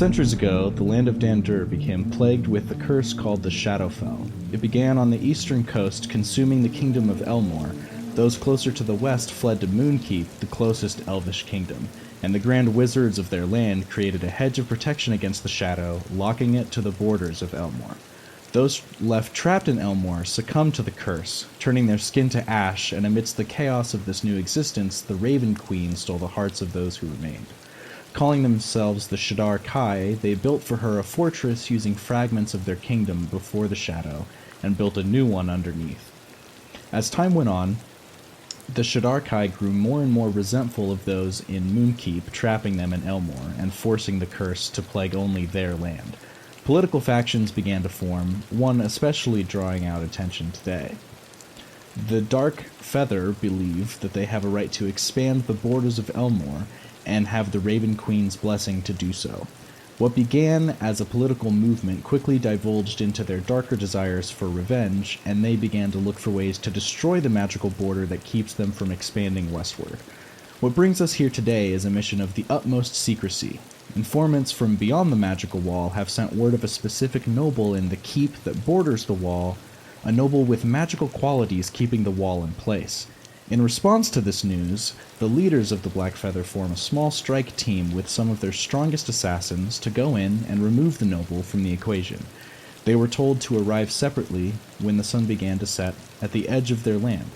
Centuries ago, the land of Dandur became plagued with the curse called the Shadowfell. It began on the eastern coast, consuming the kingdom of Elmore. Those closer to the west fled to Moonkeep, the closest elvish kingdom, and the grand wizards of their land created a hedge of protection against the shadow, locking it to the borders of Elmore. Those left trapped in Elmore succumbed to the curse, turning their skin to ash, and amidst the chaos of this new existence, the Raven Queen stole the hearts of those who remained. Calling themselves the Shadar-Kai, they built for her a fortress using fragments of their kingdom before the shadow, and built a new one underneath. As time went on, the Shadar-Kai grew more and more resentful of those in Moonkeep, trapping them in Elmore, and forcing the curse to plague only their land. Political factions began to form, one especially drawing out attention today. The Dark Feather believe that they have a right to expand the borders of Elmore, and have the Raven Queen's blessing to do so. What began as a political movement quickly divulged into their darker desires for revenge, and they began to look for ways to destroy the magical border that keeps them from expanding westward. What brings us here today is a mission of the utmost secrecy. Informants from beyond the magical wall have sent word of a specific noble in the keep that borders the wall, a noble with magical qualities keeping the wall in place. In response to this news, the leaders of the Black Feather form a small strike team with some of their strongest assassins to go in and remove the noble from the equation. They were told to arrive separately when the sun began to set at the edge of their land.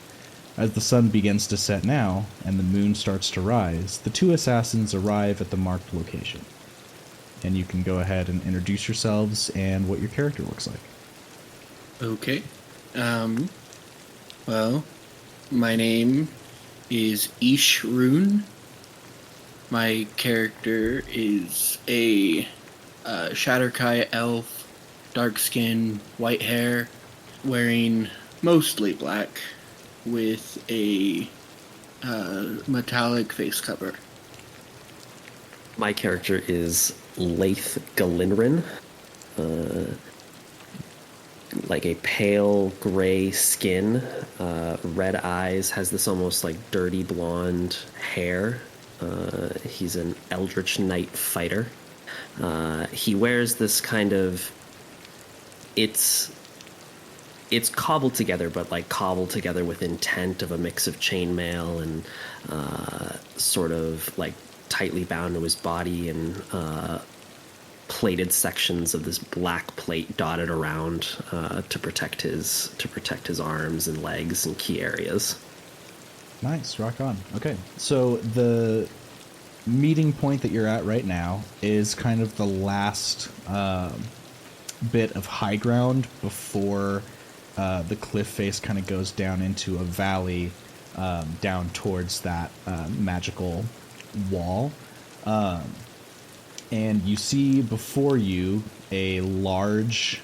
As the sun begins to set now, and the moon starts to rise, the two assassins arrive at the marked location. And you can go ahead and introduce yourselves and what your character looks like. Okay. Well, my name is Eish. My character is a Shadar-Kai elf, dark skin, white hair, wearing mostly black, with a metallic face cover. My character is Leithe Galinrin, like a pale gray skin, red eyes, has this almost like dirty blonde hair. He's an Eldritch Knight fighter. He wears this kind of, it's cobbled together, but like cobbled together with intent of a mix of chainmail and sort of like tightly bound to his body, and plated sections of this black plate dotted around to protect his arms and legs and key areas. Nice, rock on. Okay, so the meeting point that you're at right now is kind of the last bit of high ground before the cliff face kind of goes down into a valley down towards that magical wall. And you see before you a large,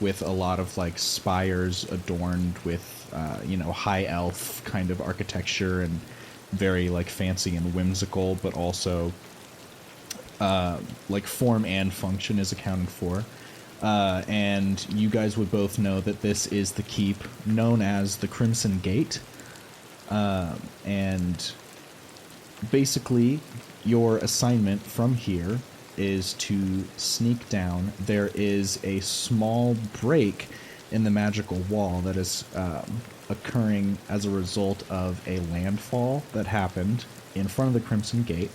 with a lot of like spires adorned with, high elf kind of architecture, and very like fancy and whimsical, but also like form and function is accounted for. And you guys would both know that this is the keep known as the Crimson Gate. And basically, your assignment from here is to sneak down. There is a small break in the magical wall that is occurring as a result of a landfall that happened in front of the Crimson Gate.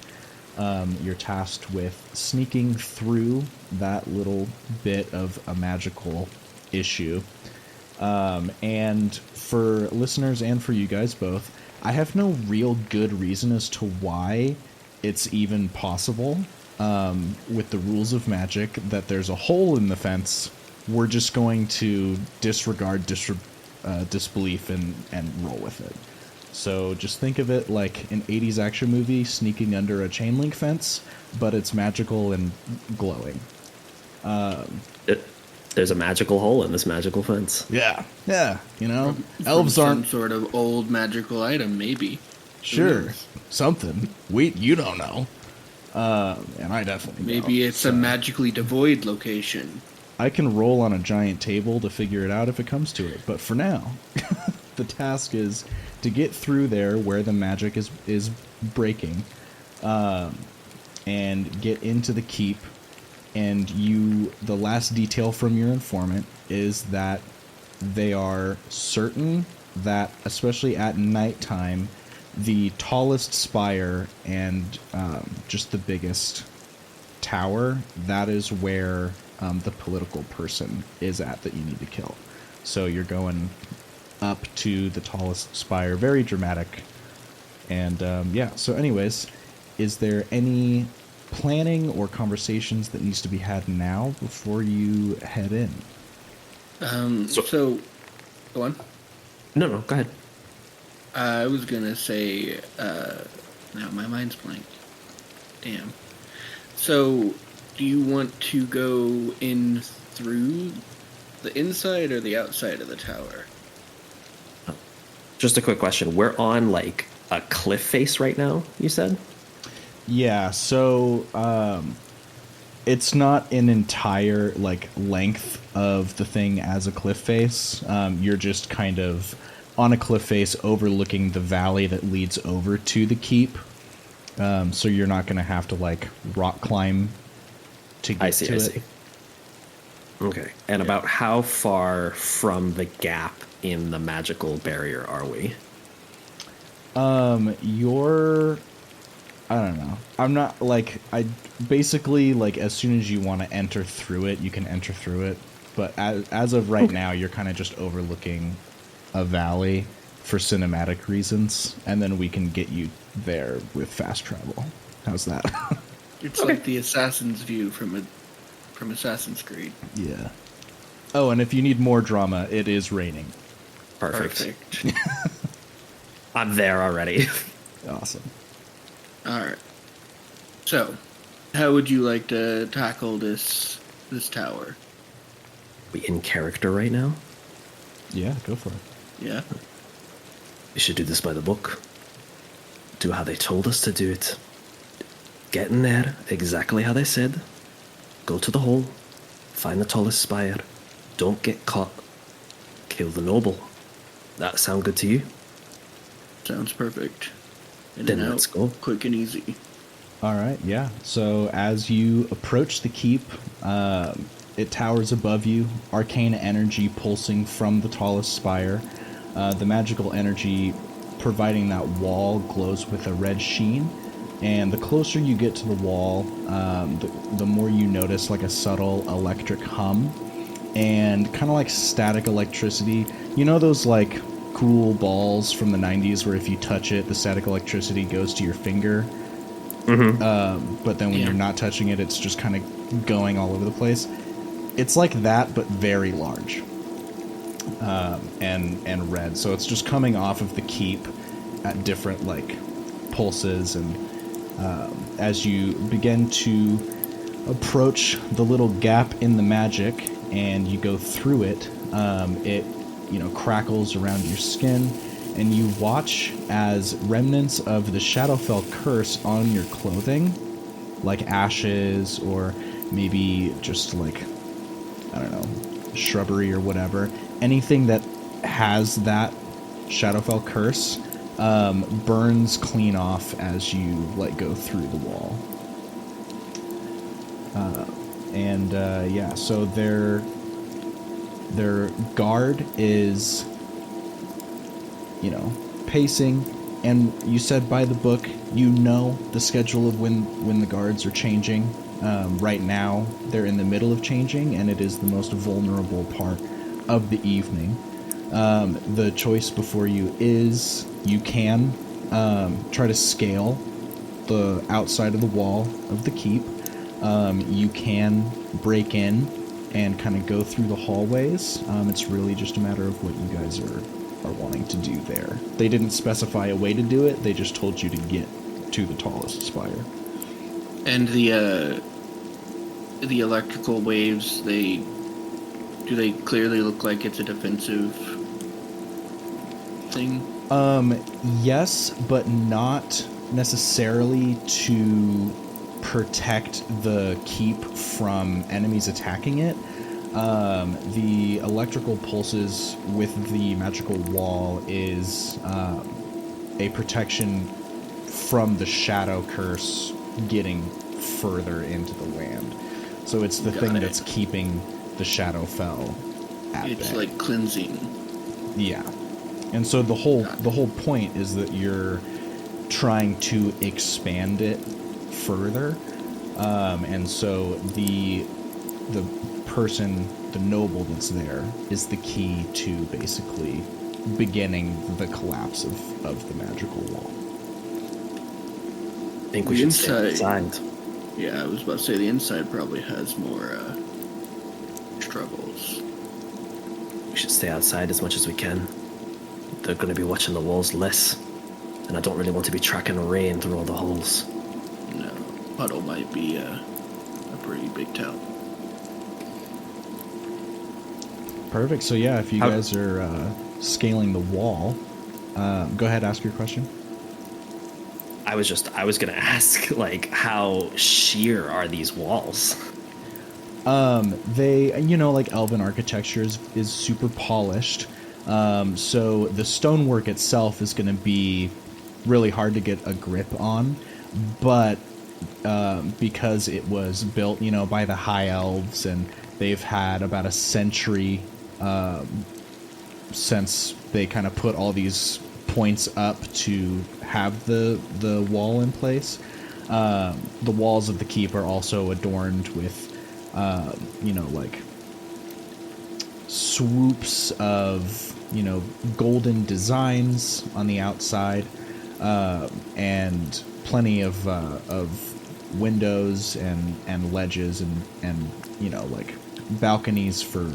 You're tasked with sneaking through that little bit of a magical issue. And for listeners and for you guys both, I have no real good reason as to why it's even possible, with the rules of magic, that there's a hole in the fence. We're just going to disregard disbelief and roll with it. So just think of it like an 80s action movie sneaking under a chain link fence, but it's magical and glowing. There's a magical hole in this magical fence. Yeah, From elves aren't... some sort of old magical item, maybe. Sure, something. You don't know. And I definitely don't. Maybe it's a magically devoid location. I can roll on a giant table to figure it out if it comes to it, but for now, the task is to get through there where the magic is breaking, and get into the keep. And the last detail from your informant is that they are certain that, especially at nighttime, the tallest spire and just the biggest tower, that is where the political person is at that you need to kill. So you're going up to the tallest spire. Very dramatic. And yeah, so anyways, is there any planning or conversations that needs to be had now before you head in? So, go on. No, go ahead. I was gonna say, now my mind's blank. Damn. So, do you want to go in through the inside or the outside of the tower? Just a quick question. We're on like a cliff face right now, you said? Yeah, so it's not an entire like length of the thing as a cliff face. You're just kind of on a cliff face overlooking the valley that leads over to the keep. So you're not going to have to like rock climb to get to it. I see. Okay. And about how far from the gap in the magical barrier are we? You're, I don't know. I'm not like, I basically like as soon as you want to enter through it, you can enter through it. But as of right now, you're kind of just overlooking a valley for cinematic reasons, and then we can get you there with fast travel. How's that? It's like the assassin's view from Assassin's Creed. Yeah. Oh, and if you need more drama, it is raining. Perfect. I'm there already. Awesome. All right. So, how would you like to tackle this tower? We in character right now? Yeah, go for it. Yeah. We should do this by the book. Do how they told us to do it. Get in there exactly how they said. Go to the hole. Find the tallest spire. Don't get caught. Kill the noble. That sound good to you? Sounds perfect. Then let's go. Quick and easy. All right, yeah. So as you approach the keep, it towers above you, arcane energy pulsing from the tallest spire. The magical energy providing that wall glows with a red sheen. And the closer you get to the wall, the more you notice like a subtle electric hum and kind of like static electricity. You know those like cool balls from the 90s where if you touch it, the static electricity goes to your finger? Mm-hmm. But then when you're not touching it, it's just kind of going all over the place. It's like that, but very large. And red. So it's just coming off of the keep at different like pulses, and as you begin to approach the little gap in the magic and you go through it, it crackles around your skin, and you watch as remnants of the Shadowfell curse on your clothing, like ashes or maybe just like, I don't know, shrubbery or whatever, anything that has that Shadowfell curse burns clean off as you like go through the wall. Yeah, so their guard is, pacing, and you said by the book, the schedule of when the guards are changing. Right now, they're in the middle of changing, and it is the most vulnerable part of the evening. The choice before you is you can try to scale the outside of the wall of the keep. You can break in and kind of go through the hallways. It's really just a matter of what you guys are wanting to do there. They didn't specify a way to do it. They just told you to get to the tallest spire. And the electrical waves, do they clearly look like it's a defensive thing? Yes, but not necessarily to protect the keep from enemies attacking it. The electrical pulses with the magical wall is a protection from the shadow curse getting further into the land. So it's the Got thing it. that's keeping the Shadowfell at It's bay. like cleansing. Yeah. And so the whole point is that you're trying to expand it further. And so the person, the noble that's there, is the key to basically beginning the collapse of the magical wall. I think we The should stay inside- inside. Yeah, I was about to say the inside probably has more struggles. We should stay outside as much as we can. They're going to be watching the walls less, and I don't really want to be tracking the rain through all the holes. No, puddle might be a pretty big tell. Perfect. So yeah, if you How- guys are scaling the wall, go ahead, ask your question. I was going to ask, like, how sheer are these walls? They, like elven architecture is super polished. So the stonework itself is going to be really hard to get a grip on, but because it was built, by the high elves, and they've had about a century since they kind of put all these points up to have the wall in place. The walls of the keep are also adorned with like swoops of golden designs on the outside, and plenty of windows and ledges and like balconies for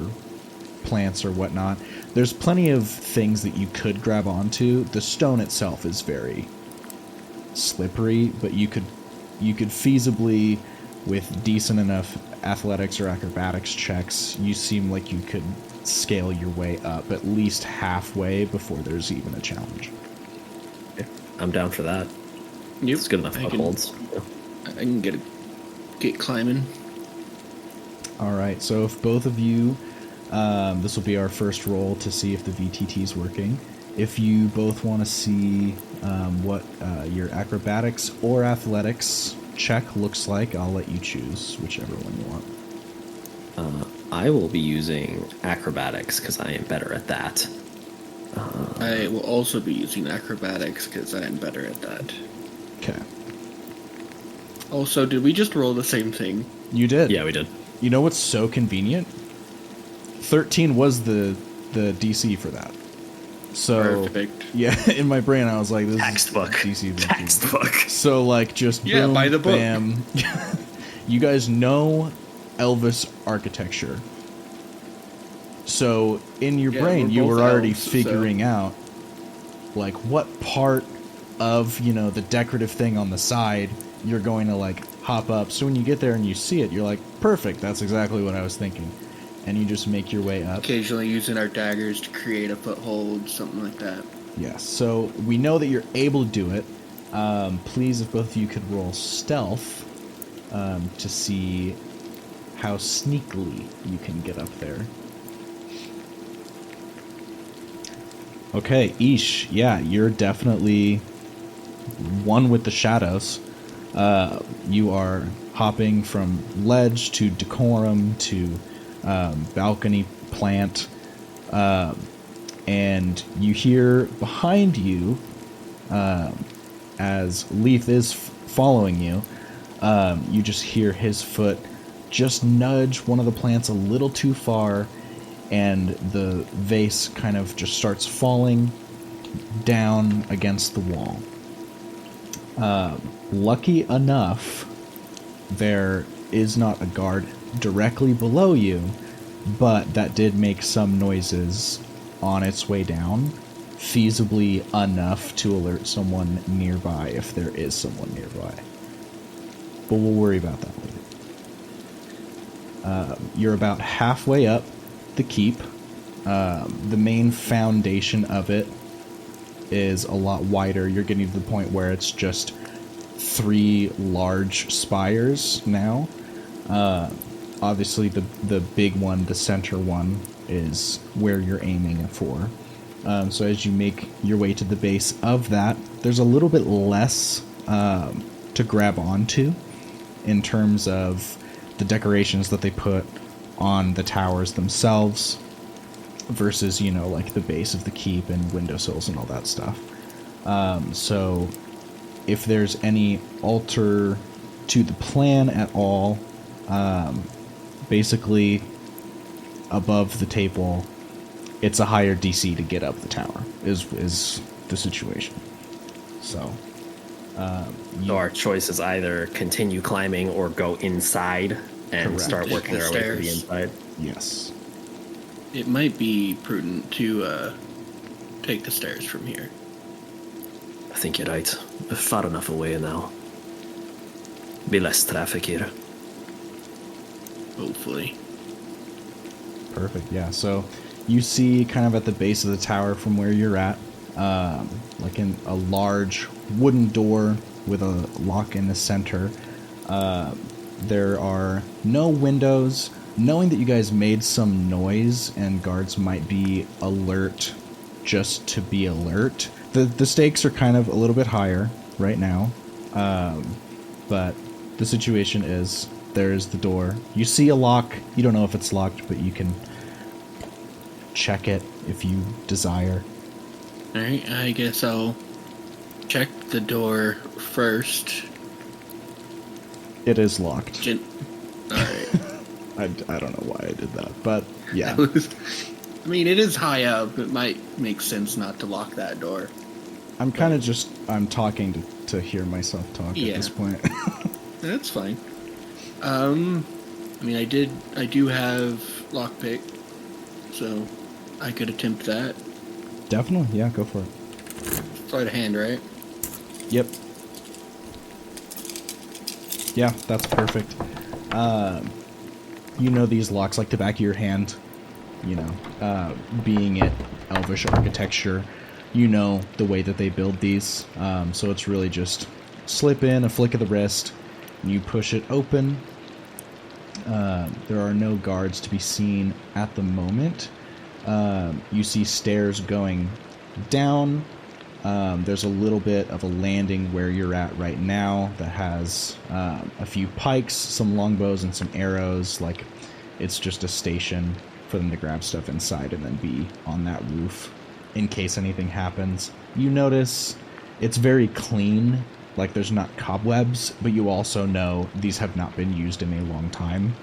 plants or whatnot. There's plenty of things that you could grab onto. The stone itself is very slippery, but you could feasibly, with decent enough athletics or acrobatics checks, you seem like you could scale your way up at least halfway before there's even a challenge. I'm down for that. Yep, It's good enough I can- footholds. I can get climbing. All right, so if both of you, this will be our first roll to see if the VTT is working. If you both want to see what your acrobatics or athletics check looks like, I'll let you choose whichever one you want. I will be using acrobatics because I am better at that. I will also be using acrobatics because I am better at that. Okay. Also, did we just roll the same thing? You did. Yeah, we did. You know what's so convenient? 13 was the DC for that. So Perfect. yeah, in my brain I was like, this Textbook. is DC 13. Textbook. So like just Yeah, boom, buy the book. bam. You guys know Elvis architecture. So in your Yeah, brain we're you both were already elves, so- figuring out like what part of, the decorative thing on the side you're going to like hop up. So when you get there and you see it, you're like, perfect, that's exactly what I was thinking. And you just make your way up. Occasionally using our daggers to create a foothold, something like that. Yes, so we know that you're able to do it. Please, if both of you could roll stealth to see how sneakily you can get up there. Okay, Eish, yeah, you're definitely one with the shadows. You are hopping from ledge to decorum to balcony plant, and you hear behind you, as Leithe is following you, you just hear his foot just nudge one of the plants a little too far, and the vase kind of just starts falling down against the wall. Lucky enough, there is not a guard directly below you, but that did make some noises on its way down, feasibly enough to alert someone nearby if there is someone nearby. But we'll worry about that later. You're about halfway up the keep. The main foundation of it is a lot wider. You're getting to the point where it's just 3 large spires now. Obviously, the big one, the center one, is where you're aiming for. So as you make your way to the base of that, there's a little bit less to grab onto. in terms of the decorations that they put on the towers themselves versus, you know, like the base of the keep and windowsills and all that stuff. So if there's any alter to the plan at all, basically above the table, it's a higher DC to get up the tower is the situation. So So our choice is either continue climbing or go inside and Correct. start working our way to the inside. yes. It might be prudent to take the stairs from here. I think you're right. We're far enough away now. Be less traffic here. Hopefully. Perfect, yeah. So you see kind of at the base of the tower from where you're at, like in a large wooden door with a lock in the center. There are no windows. Knowing that you guys made some noise and guards might be alert just to be alert, the stakes are kind of a little bit higher right now. But the situation is, there's the door. You see a lock. You don't know if it's locked, but you can check it if you desire. Alright, I guess I'll check the door first. It is locked. Alright. I don't know why I did that, but yeah. I mean, it is high up. It might make sense not to lock that door. I'm kind of just, I'm talking to hear myself talk at this point. That's fine. I mean, I do have lockpick, so I could attempt that. Definitely, yeah, go for it. Sleight of hand, right? Yep. Yeah, that's perfect. You know these locks like the back of your hand. You know, being it Elvish architecture, you know the way that they build these. So it's really just slip in a flick of the wrist, and you push it open. There are no guards to be seen at the moment. You see stairs going down. There's a little bit of a landing where you're at right now that has a few pikes, some longbows, and some arrows. Like, it's just a station for them to grab stuff inside and then be on that roof in case anything happens. You notice it's very clean, like there's not cobwebs, but you also know these have not been used in a long time.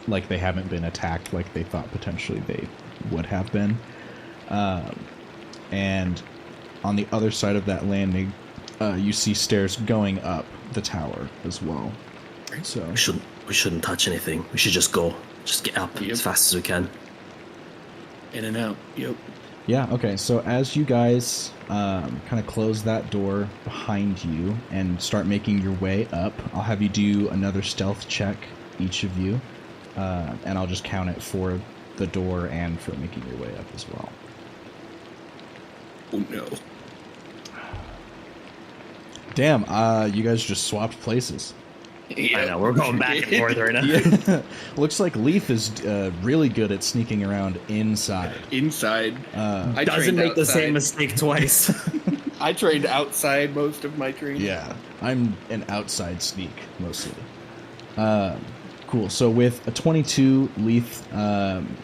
Like, they haven't been attacked like they thought potentially they would have been. And on the other side of that landing, you see stairs going up the tower as well. So We shouldn't touch anything. We should just go. Just get up as fast as we can. In and out. Yep. yeah, okay. So as you guys kind of close that door behind you and start making your way up, I'll have you do another stealth check, each of you, and I'll just count it for the door and for making your way up as well. Oh no. Damn, you guys just swapped places. Yep. I know, we're going back and forth right now. Yeah. Looks like Leithe is really good at sneaking around inside. Inside. I Doesn't trained make the outside. same mistake twice. I trained outside most of my training. Yeah, I'm an outside sneak, mostly. Cool, so with a 22, Leithe,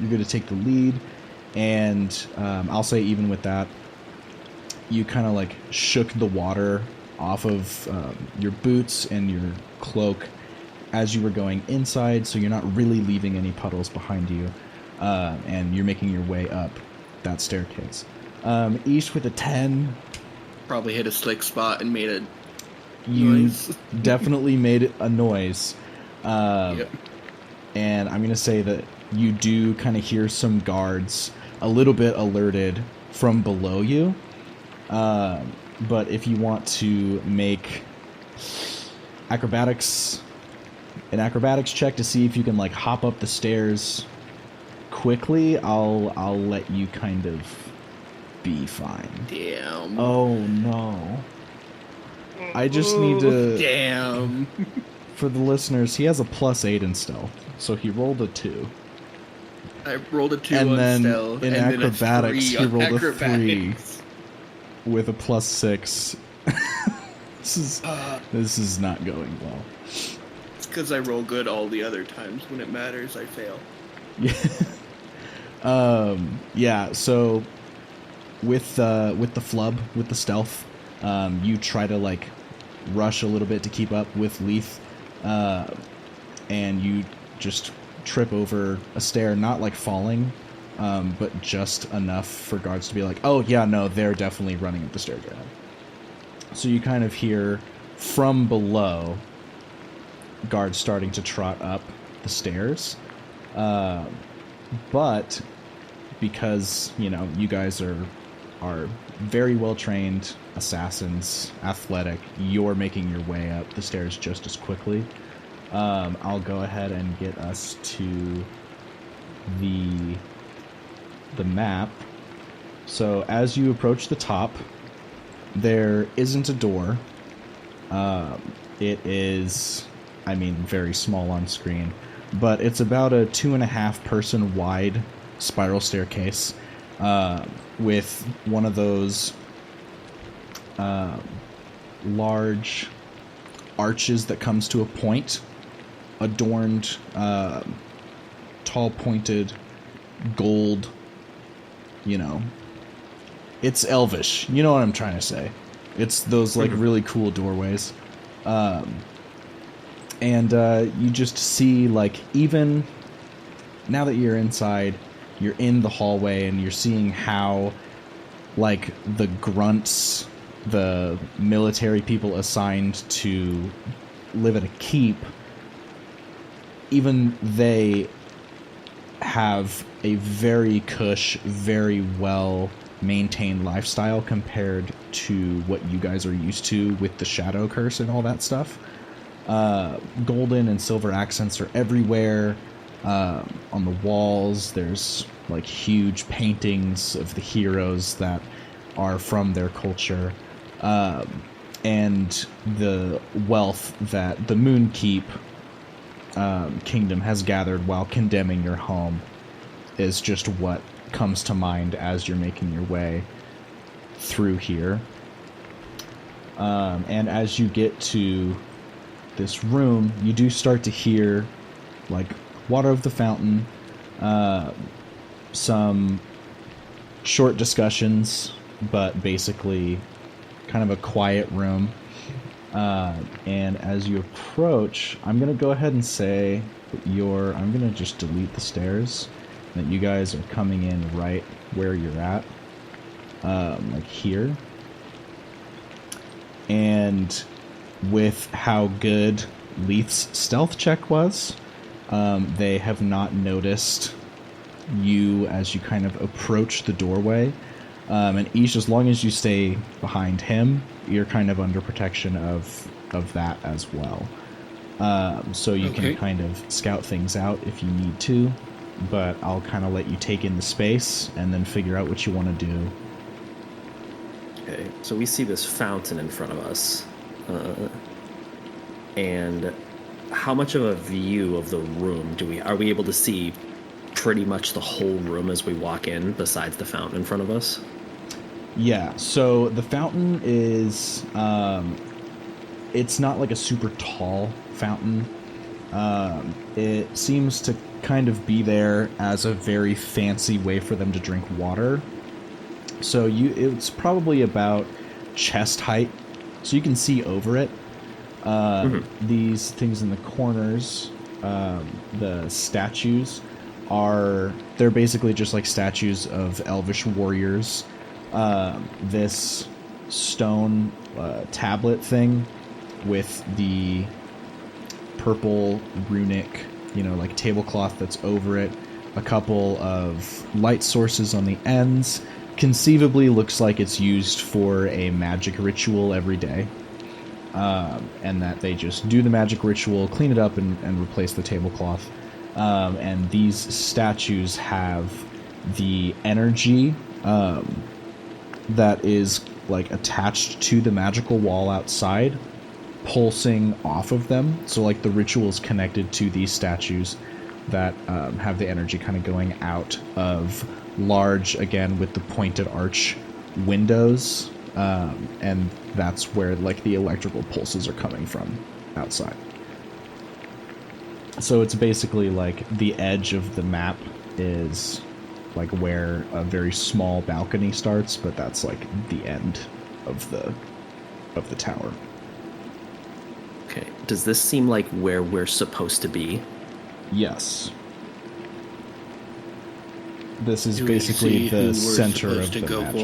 you're going to take the lead, and I'll say even with that, you kind of like shook the water off of your boots and your cloak as you were going inside, so you're not really leaving any puddles behind you, and you're making your way up that staircase. Eish with a 10. Probably hit a slick spot and made a You noise. definitely made a noise. Yep. And I'm going to say that you do kind of hear some guards a little bit alerted from below you. But if you want to make an acrobatics check to see if you can like hop up the stairs quickly, I'll let you kind of be fine. Damn. Oh no. I just need to... Damn. For the listeners, he has a +8 in stealth, so he rolled a 2. I rolled a 2 And on then stealth. in and acrobatics, then he rolled a 3 acrobatics. with a +6. This is not going well. because I roll good all the other times. When it matters, I fail. Yeah, so with the flub, with the stealth, you try to like rush a little bit to keep up with Leithe, and you just trip over a stair, not like falling, but just enough for guards to be like, oh yeah, no, they're definitely running up the staircase. So you kind of hear from below guards starting to trot up the stairs, but because you guys are very well trained assassins, athletic, you're making your way up the stairs just as quickly. I'll go ahead and get us to the map. So as you approach the top, there isn't a door. It is, very small on screen, but it's about a 2.5 person wide spiral staircase, with one of those large arches that comes to a point, adorned, tall pointed gold, it's elvish, you know what I'm trying to say. It's those like really cool doorways, and you just see, like, even now that you're inside, you're in the hallway and you're seeing how, like, the grunts, the military people assigned to live at a keep, even they have a very cush, very well maintained lifestyle compared to what you guys are used to with the shadow curse and all that stuff. Golden and silver accents are everywhere. On the walls, there's like huge paintings of the heroes that are from their culture, and the wealth that the Moonkeep kingdom has gathered while condemning your home is just what comes to mind as you're making your way through here. And as you get to this room, you do start to hear, like, water of the fountain, some short discussions, but basically kind of a quiet room. And as you approach, I'm going to go ahead and say that I'm going to just delete the stairs, that you guys are coming in right where you're at, like here. And with how good Leith's stealth check was, they have not noticed you as you kind of approach the doorway. And Eish, as long as you stay behind him, you're kind of under protection of that as well. So you can kind of scout things out if you need to, but I'll kind of let you take in the space and then figure out what you want to do. Okay, so we see this fountain in front of us. And how much of a view of the room are we able to see pretty much the whole room as we walk in, besides the fountain in front of us? Yeah, so the fountain is, it's not like a super tall fountain. It seems to kind of be there as a very fancy way for them to drink water. So it's probably about chest height, so you can see over it. These things in the corners, the statues, they're basically just like statues of elvish warriors. This stone tablet thing with the purple runic, like tablecloth that's over it, a couple of light sources on the ends, conceivably looks like it's used for a magic ritual every day. And that they just do the magic ritual, clean it up, and replace the tablecloth. And these statues have the energy that is like attached to the magical wall outside, pulsing off of them. So like the ritual is connected to these statues that have the energy kind of going out of large, again with the pointed arch windows. And that's where like the electrical pulses are coming from outside. So it's basically like the edge of the map is like where a very small balcony starts, but that's like the end of the tower. Okay. Does this seem like where we're supposed to be? Yes. This is Do we basically see who the we're center of supposed to the go magic.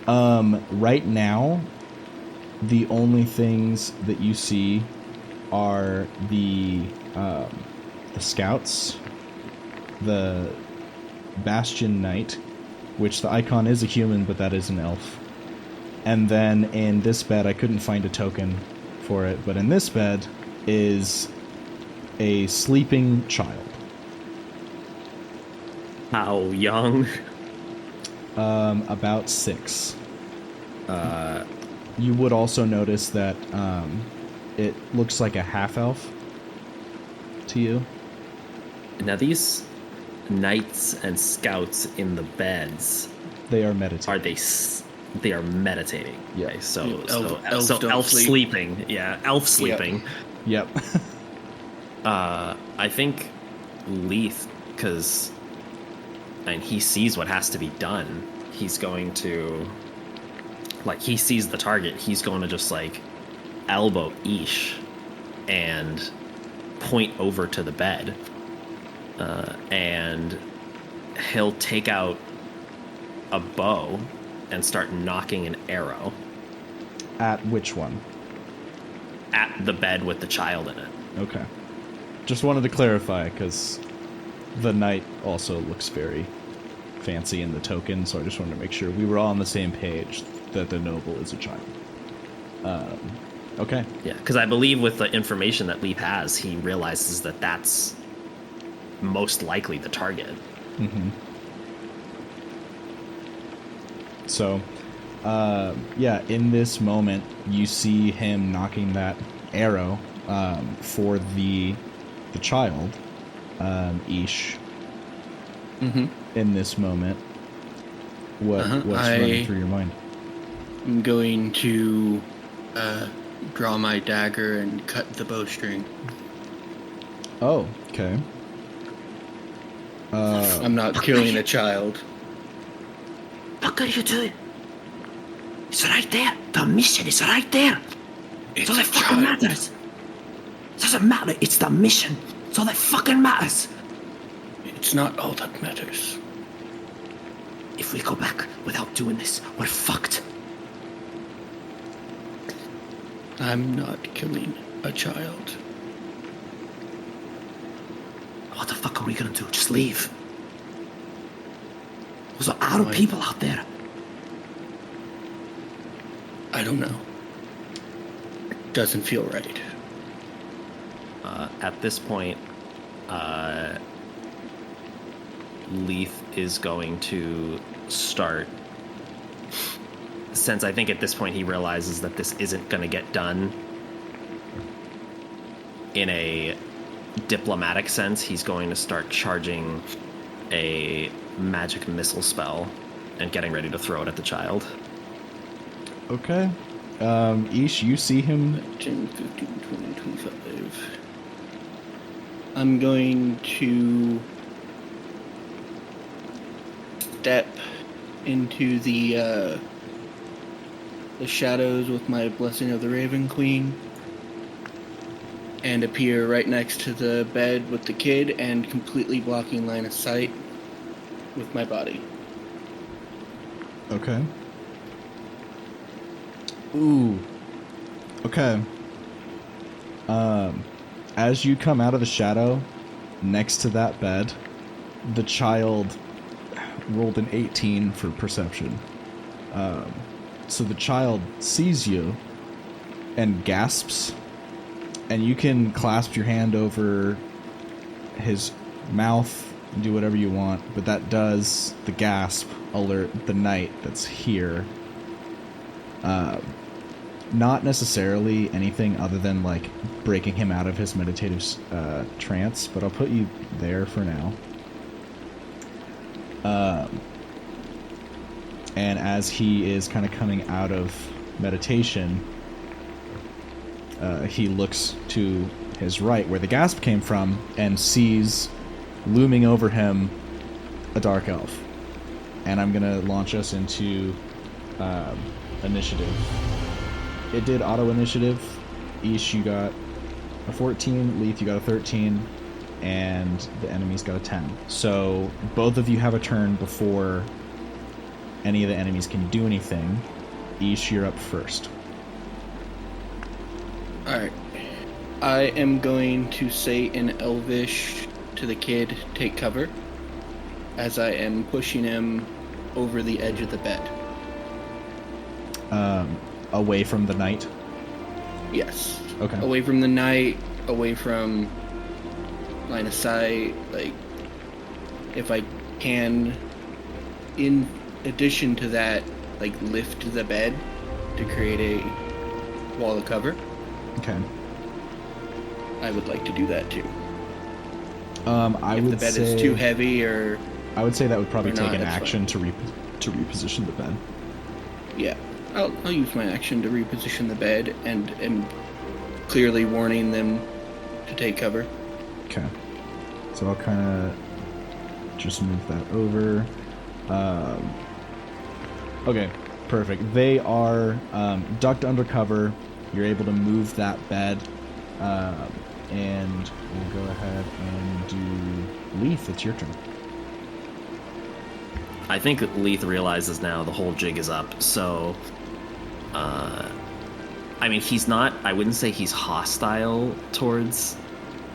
for? Right now, the only things that you see are the scouts, the Bastion Knight, which the icon is a human, but that is an elf. And then in this bed, I couldn't find a token for it, but in this bed is a sleeping child. How young? About 6. You would also notice that it looks like a half-elf to you. Now these knights and scouts in the beds, They are meditating. are they? They are meditating. Yeah. Okay, so Elves don't elf sleep. sleeping. Yeah, elf sleeping. Yep. I think Leithe, because and he sees what has to be done. He's going to, like, he sees the target. He's going to just like elbow Eish and point over to the bed, and he'll take out a bow and start knocking an arrow At which one? at the bed with the child in it. Okay. Just wanted to clarify, because the knight also looks very fancy in the token, so I just wanted to make sure we were all on the same page that the noble is a child. Okay. Yeah, because I believe with the information that Leith has, he realizes that that's most likely the target. Mm-hmm. So, yeah, in this moment, you see him knocking that arrow for the child, Eish. Mm-hmm. In this moment, what's running through your mind? I'm going to draw my dagger and cut the bowstring. Oh, okay. I'm not killing a child. What are you doing? It's right there. The mission is right there. It's So a that fucking child. matters. Doesn't matter. It's the mission. So that fucking matters. It's not all that matters. If we go back without doing this, we're fucked. I'm not killing a child. What the fuck are we gonna do? Just leave. There's a lot of people out there. I don't know. Doesn't feel right. At this point, Leith is going to start, since I think at this point he realizes that this isn't going to get done in a diplomatic sense, he's going to start charging a magic missile spell and getting ready to throw it at the child. Okay. Eish, you see him. 10, 15, 20, 25. I'm going to step into the shadows with my Blessing of the Raven Queen and appear right next to the bed with the kid and completely blocking line of sight with my body. Okay. Ooh. Okay. As you come out of the shadow next to that bed, the child rolled an 18 for perception. So the child sees you and gasps, and you can clasp your hand over his mouth and do whatever you want, but that does, the gasp, alert the knight that's here. Not necessarily anything other than, like, breaking him out of his meditative trance, but I'll put you there for now. And as he is kind of coming out of meditation, he looks to his right, where the gasp came from, and sees looming over him a dark elf. And I'm gonna launch us into initiative. It did auto initiative. Eish, you got a 14. Leithe, you got a 13. And the enemy's got a 10. So both of you have a turn before any of the enemies can do anything. Eish, you're up first. Alright. I am going to say in Elvish to the kid, take cover, as I am pushing him over the edge of the bed. Away from the knight? Yes. Okay. Away from the knight, away from line of sight, like, if I can, in addition to that, like, lift the bed to create a wall of cover. Okay. I would like to do that too. If the bed is too heavy, or I would say that would probably or take not, an that's action to reposition the bed. yeah, I'll use my action to reposition the bed and clearly warning them to take cover. Okay. So I'll kind of just move that over. Okay, perfect. They are ducked under cover. You're able to move that bed. And we'll go ahead and do Leithe. It's your turn. I think Leithe realizes now the whole jig is up, so... I mean, he's not... I wouldn't say he's hostile towards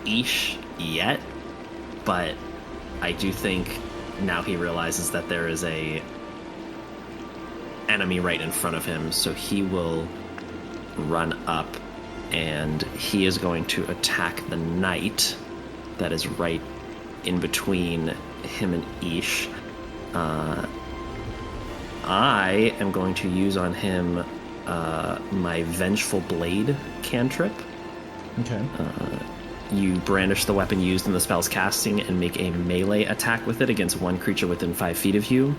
Eish yet, but I do think now he realizes that there is a enemy right in front of him, so he will run up, and he is going to attack the knight that is right in between him and Eish. I am going to use on him my Vengeful Blade cantrip. Okay. You brandish the weapon used in the spell's casting and make a melee attack with it against one creature within 5 feet of you.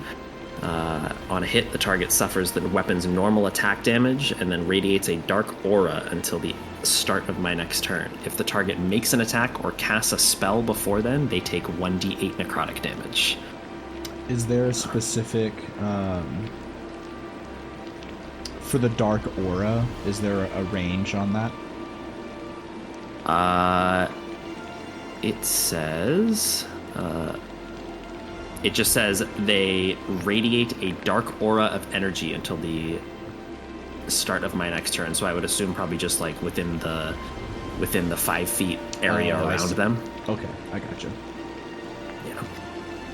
On a hit, the target suffers the weapon's normal attack damage and then radiates a dark aura until the start of my next turn. If the target makes an attack or casts a spell before then, they take 1d8 necrotic damage. Is there a specific... for the dark aura, is there a range on that? It says... it just says they radiate a dark aura of energy until the start of my next turn. So I would assume probably just like within the 5 feet area around them. Okay, I gotcha. Yeah,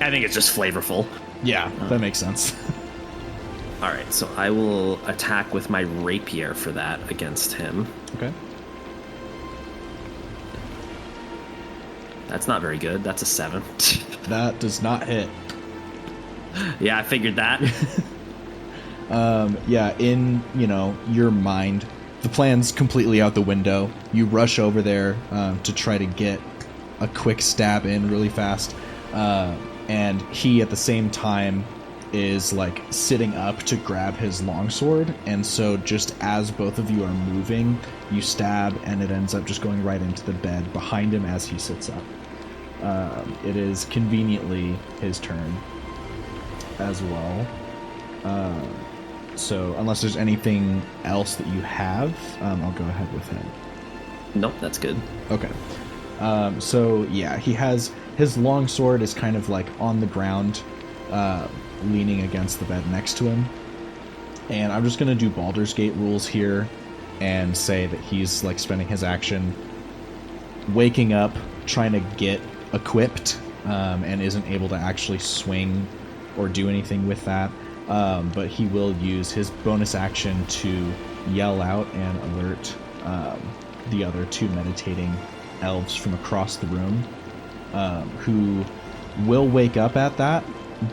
I think it's just flavorful. Yeah, that makes sense. All right, so I will attack with my rapier for that against him. Okay. That's not very good. That's a 7. That does not hit. Yeah, I figured that. Yeah, in, your mind, the plan's completely out the window. You rush over there to try to get a quick stab in really fast. And he, at the same time, is, sitting up to grab his longsword. And so just as both of you are moving, you stab, and it ends up just going right into the bed behind him as he sits up. It is conveniently his turn as well. So unless there's anything else that you have, I'll go ahead with him. Nope, that's good. Okay. So yeah, he has his longsword is kind of on the ground, leaning against the bed next to him. And I'm just going to do Baldur's Gate rules here and say that he's spending his action waking up, trying to get equipped, and isn't able to actually swing or do anything with that. But he will use his bonus action to yell out and alert the other 2 meditating elves from across the room, who will wake up at that,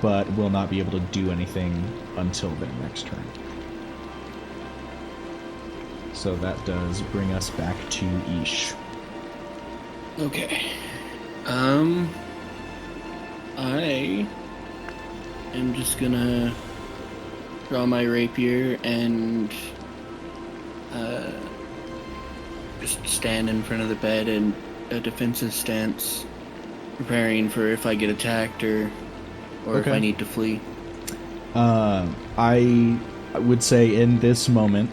but will not be able to do anything until their next turn. So that does bring us back to Eish. Okay. I am just gonna draw my rapier and just stand in front of the bed in a defensive stance, preparing for if I get attacked or if Okay. I need to flee. I would say in this moment,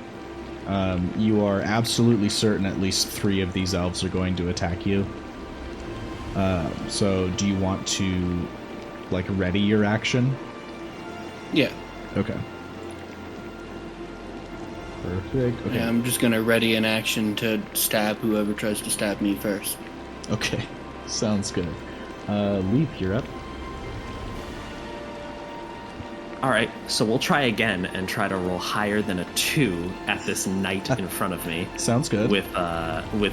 you are absolutely certain at least 3 of these elves are going to attack you. So do you want to, like, ready your action? Yeah. Okay. Perfect. Okay. Yeah, I'm just gonna ready an action to stab whoever tries to stab me first. Okay. Sounds good. Leith, you're up. All right, so we'll try again and try to roll higher than a 2 at this knight in front of me. Sounds good. With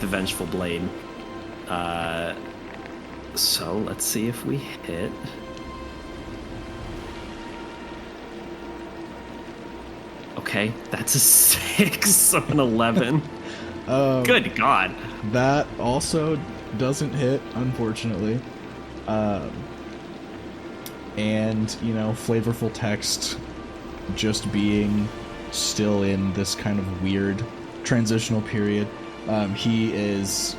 Vengeful Blade. So let's see if we hit. Okay, that's a 6, so an 11. Good God. That also doesn't hit, unfortunately. And, you know, flavorful text just being still in this kind of weird transitional period. He is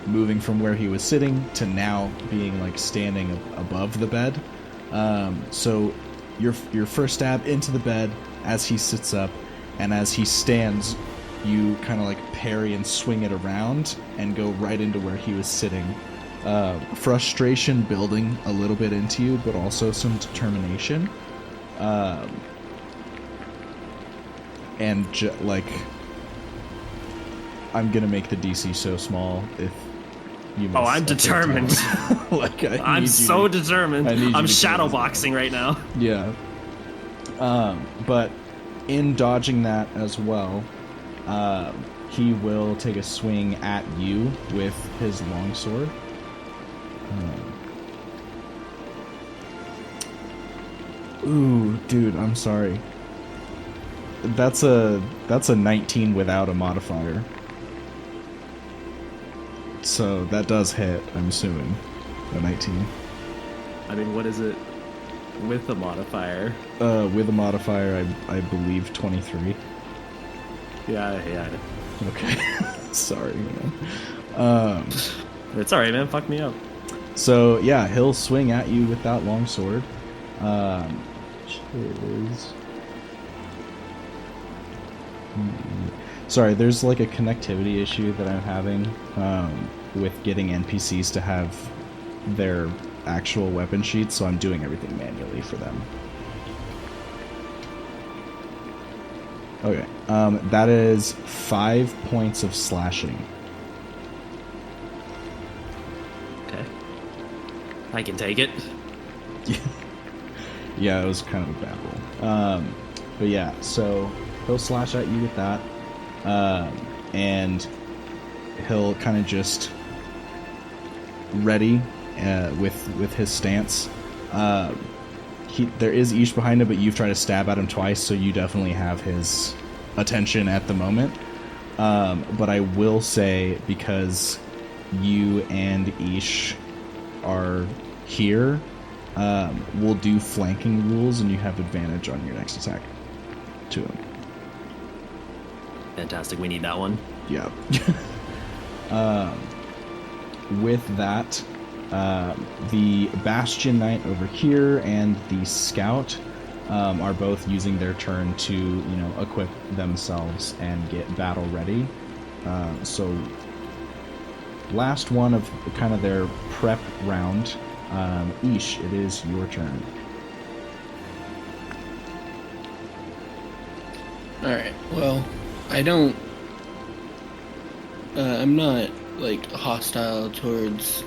moving from where he was sitting to now being, like, standing above the bed. So your first stab into the bed as he sits up, and as he stands, you kind of, like, parry and swing it around and go right into where he was sitting. Frustration building a little bit into you, but also some determination. And like, I'm gonna make the DC so small if you miss. Oh, I'm determined. Like, I'm so determined. I'm shadowboxing right now. Yeah. But in dodging that as well, he will take a swing at you with his longsword. Ooh, dude, I'm sorry. That's a 19 without a modifier. So that does hit, I'm assuming. A 19. I mean, what is it with a modifier? With a modifier, I believe 23. Yeah. Okay. Sorry, man. It's alright, man. Fuck me up. So, yeah, he'll swing at you with that longsword. Which is... Sorry, there's like a connectivity issue that I'm having with getting NPCs to have their actual weapon sheets, so I'm doing everything manually for them. Okay, that is 5 points of slashing. Okay. I can take it. Yeah, it was kind of a bad roll. But yeah, so he'll slash at you with that, and he'll kind of just ready with his stance. There is Eish behind him, but you've tried to stab at him twice, so you definitely have his attention at the moment. But I will say, because you and Eish are here, we'll do flanking rules, and you have advantage on your next attack to him. Fantastic. We need that one. Yeah. With that, the Bastion Knight over here and the Scout are both using their turn to, equip themselves and get battle ready. So, last one of kind of their prep round. Eish, it is your turn. Alright, well, I'm not, like, hostile towards...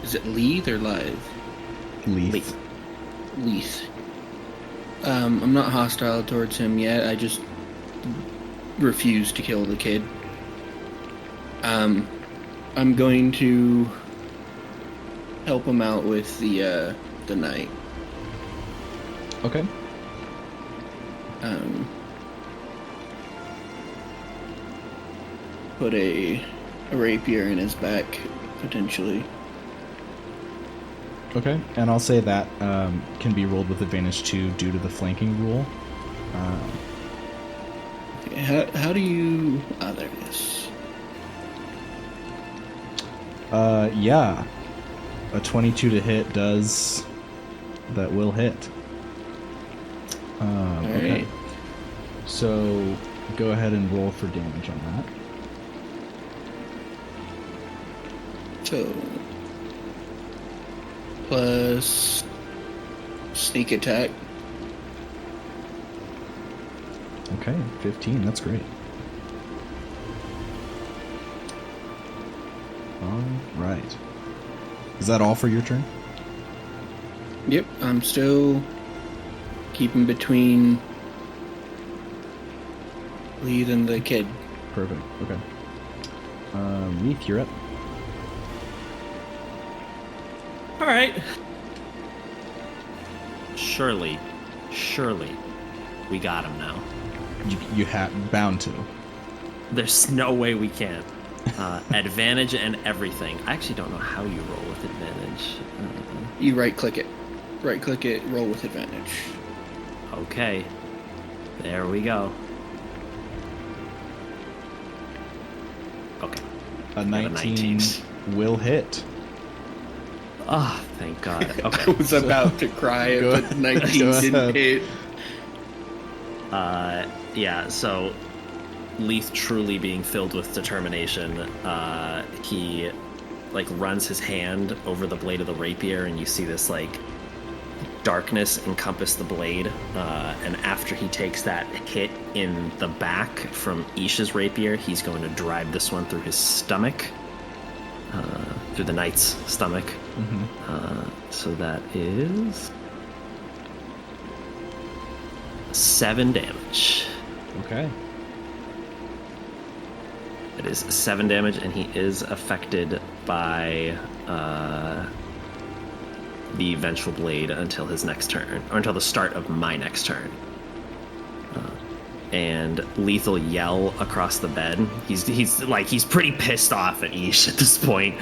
Is it Leithe or Lithe? Leith. Leithe. I'm not hostile towards him yet, I just refuse to kill the kid. I'm going to help him out with the knight. Okay. Put a rapier in his back, potentially. Okay, and I'll say that can be rolled with advantage too, due to the flanking rule. Okay, how do you... Ah, there it is. Yeah. A 22 to hit does... That will hit. Okay. Alright. So, go ahead and roll for damage on that. So, plus sneak attack. Okay, 15. That's great. All right. Is that all for your turn? Yep, I'm still keeping between Leithe and the kid. Perfect. Okay. Leith, you're up. All right. Surely, we got him now. You have bound to. There's no way we can't. Advantage and everything. I actually don't know how you roll with advantage. You right click it, roll with advantage. Okay. There we go. Okay. A got a 19 will hit. Oh, thank God. I Okay. was about to cry if the 19 Go didn't ahead. hit. Yeah, so Leith truly being filled with determination, he like runs his hand over the blade of the rapier, and you see this like darkness encompass the blade, and after he takes that hit in the back from Eish's rapier, he's going to drive this one through his stomach, through the knight's stomach. So that is 7 damage. Okay. It is 7 damage, and he is affected by the Vengeful Blade until his next turn, or until the start of my next turn. And Leith will yell across the bed. He's pretty pissed off at Eish at this point.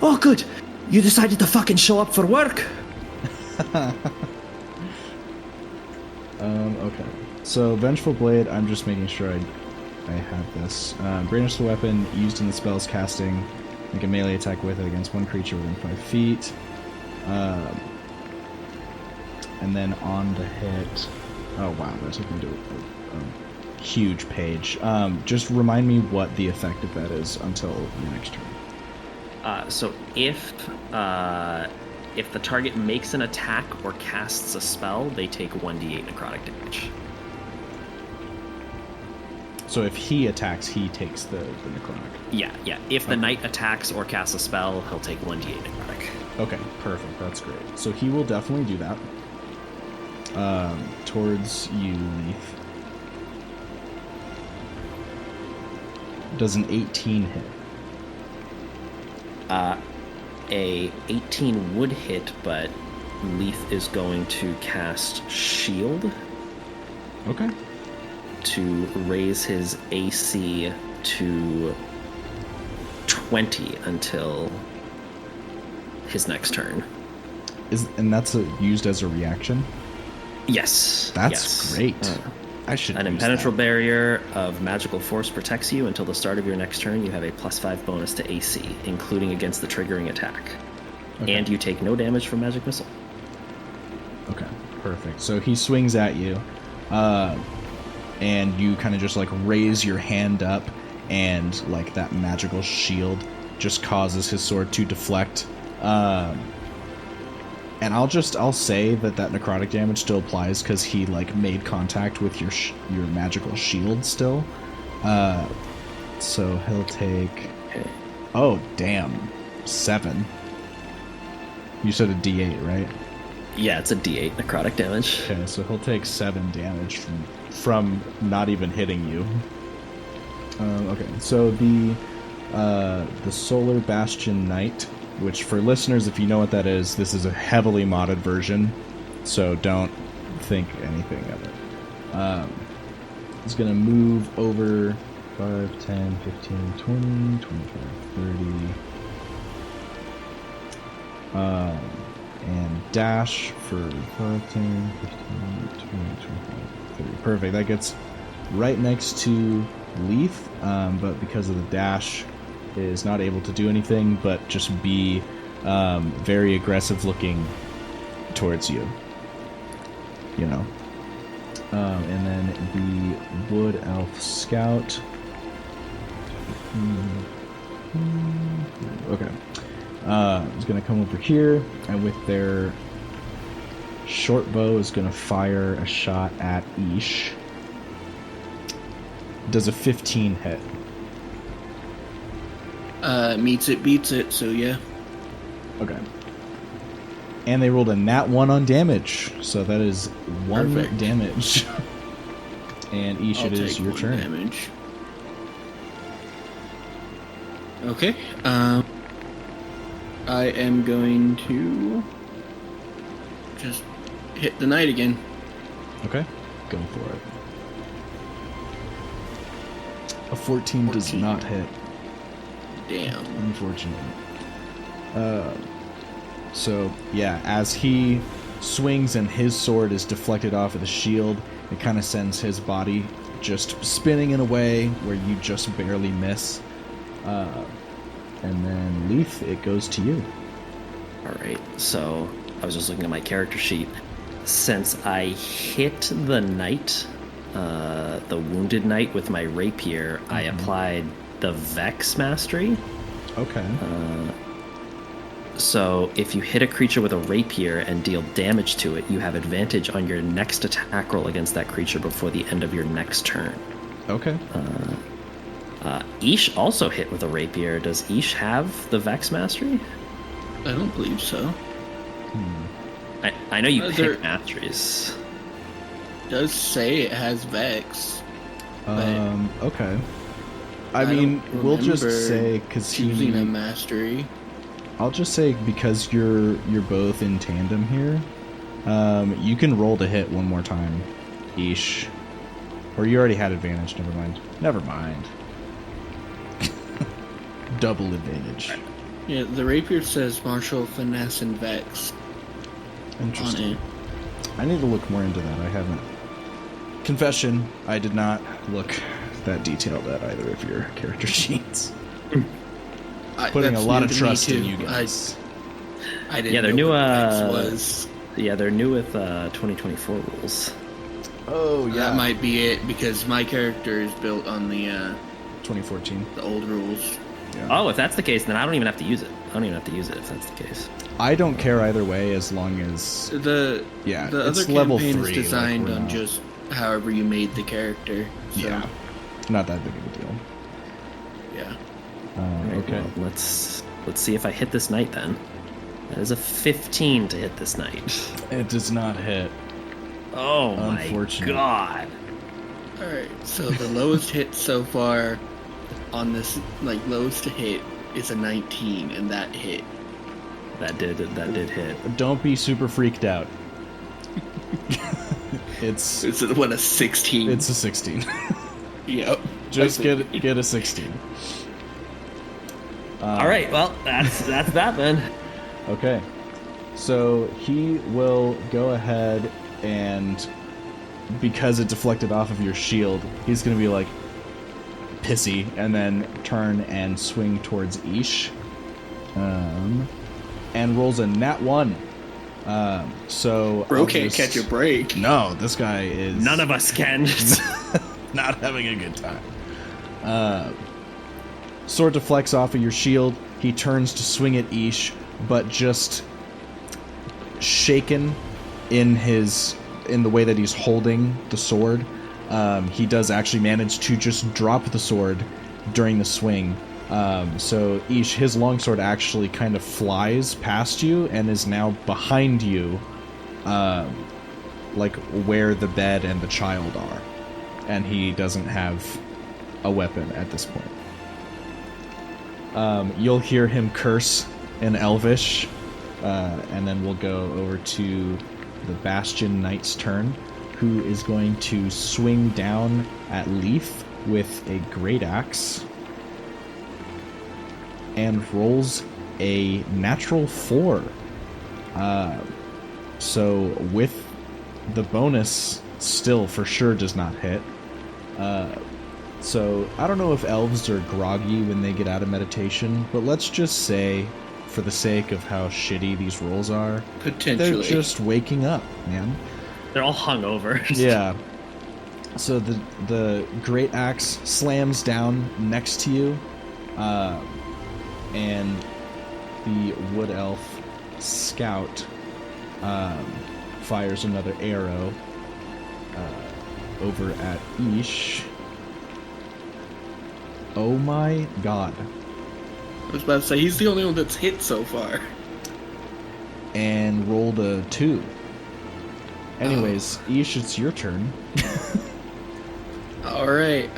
Oh, good. You decided to fucking show up for work. Okay. So, Vengeful Blade, I'm just making sure I have this. Brandish the weapon used in the spell's casting. Make a melee attack with it against one creature within 5 feet. And then on the hit... Oh, wow. That took me to a huge page. Just remind me what the effect of that is until your next turn. So if the target makes an attack or casts a spell, they take 1d8 necrotic damage. So if he attacks, he takes the necrotic. Yeah. If the knight attacks or casts a spell, he'll take 1d8 necrotic. Okay, perfect. That's great. So he will definitely do that. Towards you, Leith. Does an 18 hit? A 18 would hit, but Leith is going to cast Shield Okay. to raise his AC to 20 until his next turn. And that's used as a reaction? Yes. That's yes. great. I should An use impenetrable that. barrier of magical force protects you until the start of your next turn. You have a +5 bonus to AC, including against the triggering attack. Okay. And you take no damage from magic missile. Okay, perfect. So he swings at you, and you kind of just like raise your hand up, and like that magical shield just causes his sword to deflect. And I'll say that necrotic damage still applies because he like made contact with your magical shield still. So he'll take. Oh damn, 7. You said a D8, right? Yeah, it's a D8 necrotic damage. Okay, so he'll take 7 damage from not even hitting you. Okay, so the Solar Bastion Knight, which for listeners, if you know what that is, this is a heavily modded version, so don't think anything of it. It's going to move over 5, 10, 15, 20, 25, 30... and dash for 5, 10, 15, 20, 25, 30. Perfect. That gets right next to Leith, but because of the dash, is not able to do anything but just be very aggressive looking towards you. You know. And then the Wood Elf Scout. Okay. Is going to come over here, and with their short bow is going to fire a shot at Eish. Does a 15 hit? Meets it, beats it, so yeah. Okay. And they rolled a nat 1 on damage, so that is 1 Perfect. damage. And Eish, it is your turn. Damage. Okay. I am going to just hit the knight again. Okay, go for it. A 14 does 14. not hit, Damn. unfortunately. So, yeah, as he swings and his sword is deflected off of the shield, it kind of sends his body just spinning in a way where you just barely miss. And then, Leithe, it goes to you. Alright, so I was just looking at my character sheet. Since I hit the knight, the wounded knight with my rapier, I applied the Vex Mastery. Okay. So if you hit a creature with a rapier and deal damage to it, you have advantage on your next attack roll against that creature before the end of your next turn. Okay. Eish also hit with a rapier. Does Eish have the Vex Mastery? I don't believe so. I know you There- pick masteries. Does say it has Vex. Okay. I don't mean, we'll just remember say because choosing a mastery. I'll just say because you're both in tandem here, you can roll to hit one more time, Eish. Or you already had advantage. Never mind. Never mind. Double advantage. Yeah, the rapier says martial, finesse, and Vex on Interesting. it. I need to look more into that. I haven't. Confession: I did not look that detailed at either of your character sheets. Putting a That's lot new of to me, trust in too. you guys. I didn't Yeah, they're know new, what Vex was. Yeah, they're new with 2024 rules. Oh yeah, That might be it because my character is built on the 2014. old rules. Yeah. Oh, if that's the case, then I don't even have to use it. I don't even have to use it if that's the case. I don't care either way as long as The Yeah, the it's other level campaign 3, is like, designed we're on not- just however you made the character. So, yeah, not that big of a deal. yeah. Okay. Well, let's see if I hit this knight then. That is a 15 to hit this knight. It does not hit. Oh my Unfortunate. god. All right. So the lowest hit so far on this, like lowest to hit, is a 19, and that hit. That did hit. Don't be super freaked out. It's It's a 16. a 16. Yep. Just get a 16. All right, well, that's that then. Okay. So he will go ahead and, because it deflected off of your shield, he's going to be like pissy and then turn and swing towards Eish. And rolls a nat 1. So Bro I'll can't just- catch a break. No, this guy is None of us can. not having a good time. Sword deflects off of your shield. He turns to swing at Eish, but just shaken in the way that he's holding the sword. He does actually manage to just drop the sword during the swing. So Eish, his longsword actually kind of flies past you and is now behind you, like where the bed and the child are. And he doesn't have a weapon at this point. You'll hear him curse in Elvish, and then we'll go over to the Bastion Knight's turn, who is going to swing down at Leithe with a great axe and rolls a natural 4. So with the bonus, still for sure does not hit. So, I don't know if elves are groggy when they get out of meditation, but let's just say, for the sake of how shitty these rolls are, Potentially. they're just waking up, man. They're all hungover. Yeah. So the great axe slams down next to you, and the wood elf scout fires another arrow over at Eish. Oh my god. I was about to say, he's the only one that's hit so far. And rolled a 2. Anyways, Eish, it's your turn. Alright,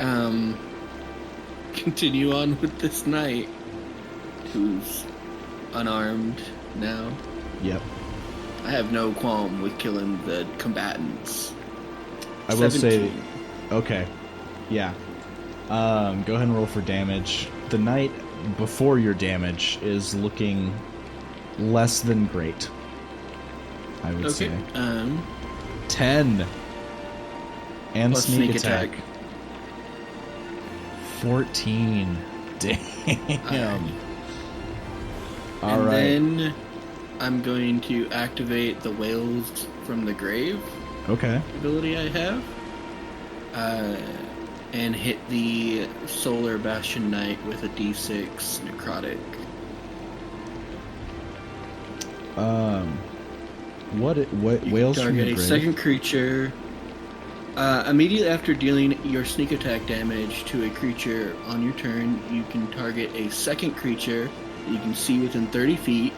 continue on with this knight, who's unarmed now. Yep. I have no qualm with killing the combatants. I will say, 17. okay, yeah. Go ahead and roll for damage. The knight before your damage is looking less than great, I would say. 10. And Plus sneak sneak attack. attack. 14. Damn. All and right. then I'm going to activate the Whales from the Grave Okay. ability I have. And hit the Solar Bastion Knight with a D6 necrotic. What You whales can from target the a grave? second creature. Immediately after dealing your sneak attack damage to a creature on your turn, you can target a second creature that you can see within 30 feet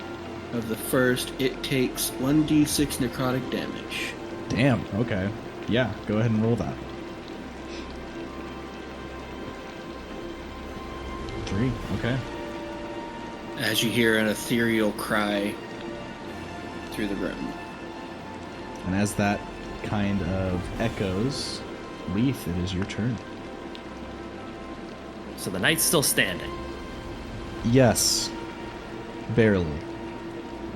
of the first. It takes 1d6 necrotic damage. Damn. Okay. Yeah. Go ahead and roll that. 3. Okay. As you hear an ethereal cry through the room. And as that kind of echoes, Leith, it is your turn. So the knight's still standing. Yes. Barely.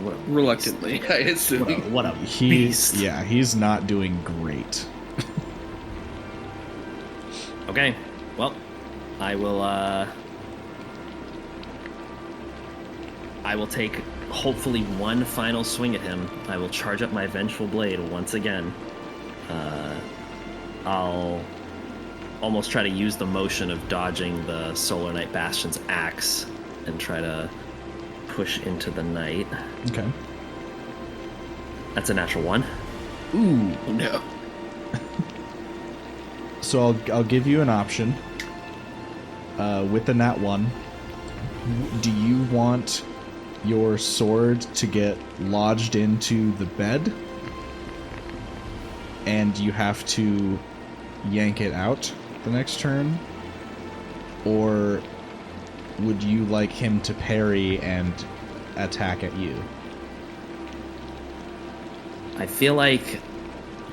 What a Reluctantly, I assume. what a He's beast. yeah, he's not doing great. Okay, well, I will take hopefully one final swing at him. I will charge up my Vengeful Blade once again. I'll almost try to use the motion of dodging the Solar Knight Bastion's axe and try to push into the knight. Okay. That's a natural 1. Ooh. Oh no. So I'll give you an option. With the nat 1, do you want your sword to get lodged into the bed, and you have to yank it out the next turn? Or would you like him to parry and attack at you? I feel like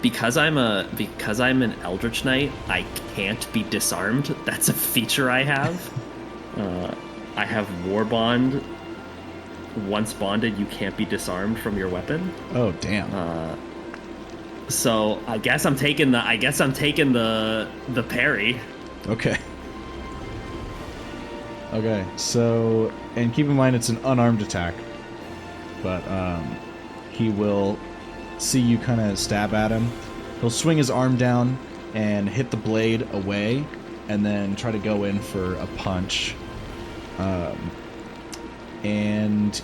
because I'm an Eldritch Knight, I can't be disarmed. That's a feature I have. I have War Bond. Once bonded, you can't be disarmed from your weapon. Oh, damn. So I guess I'm taking the parry. Okay. Okay, so, and keep in mind it's an unarmed attack, but he will see you kind of stab at him. He'll swing his arm down and hit the blade away, and then try to go in for a punch. And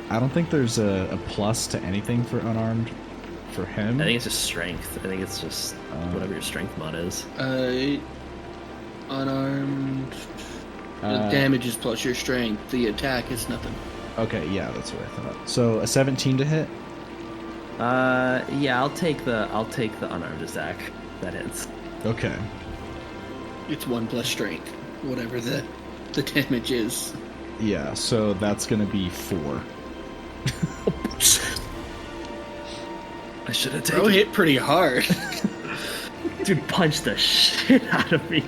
I don't think there's a plus to anything for unarmed for him. I think it's just strength. I think it's just whatever your strength mod is. Unarmed. The damage is plus your strength. The attack is nothing. Okay, yeah, that's what I thought. So a 17 to hit. Yeah, I'll take the unarmed attack. That hits. Okay. It's 1 plus strength. Whatever the damage is. Yeah, so that's gonna be 4. I should have Bro taken. hit pretty hard. Dude, punch the shit out of me.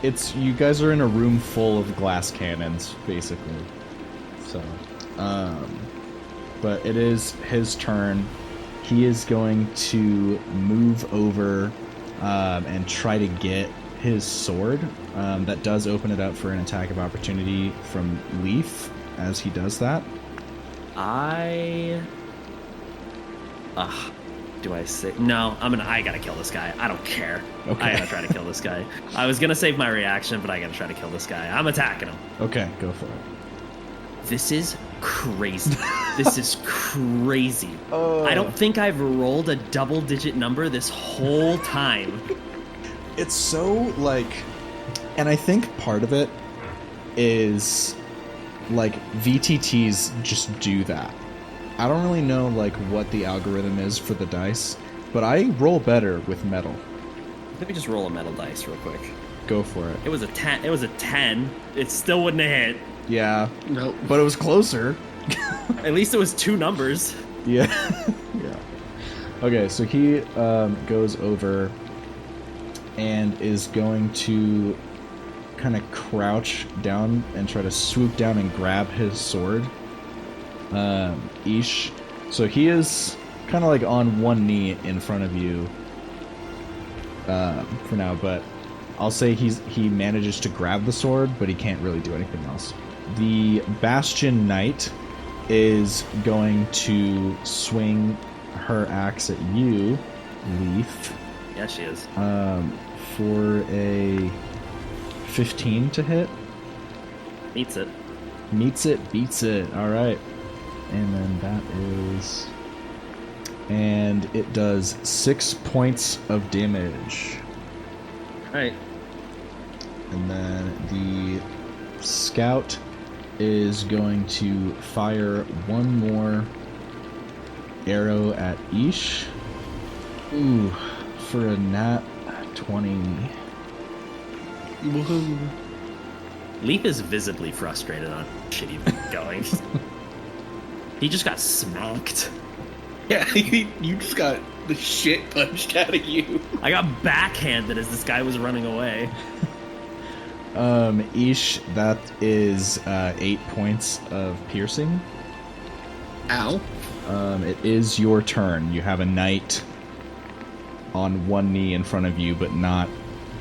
It's you guys are in a room full of glass cannons, basically. So, but it is his turn. He is going to move over and try to get his sword. That does open it up for an attack of opportunity from Leithe as he does that. Do I say no? I gotta kill this guy. I don't care. Okay. I gotta try to kill this guy. I was gonna save my reaction, but I gotta try to kill this guy. I'm attacking him. Okay, go for it. This is crazy. This is crazy. I don't think I've rolled a double-digit number this whole time. It's so, like... And I think part of it is, like, VTTs just do that. I don't really know, like, what the algorithm is for the dice, but I roll better with metal. Let me just roll a metal dice real quick. Go for it. It was a 10. It was a 10. It still wouldn't have hit. Yeah. Nope. But it was closer. At least it was 2 numbers. Yeah. Yeah. Okay, so he goes over and is going to kind of crouch down and try to swoop down and grab his sword. Eish. So he is kind of like on one knee in front of you for now, but I'll say he manages to grab the sword, but he can't really do anything else. The Bastion Knight is going to swing her axe at you, Leithe. Yeah, she is. For a 15 to hit. Meets it. Meets it, beats it. All right. And then that is... And it does 6 points of damage. All right. And then the scout is going to fire one more arrow at Eish. Ooh, for a nat 20. Woohoo. Leap is visibly frustrated on shit he's going. He just got smacked. Yeah, you just got the shit punched out of you. I got backhanded as this guy was running away. Eish, that is 8 points of piercing. Ow. It is your turn. You have a knight on one knee in front of you, but not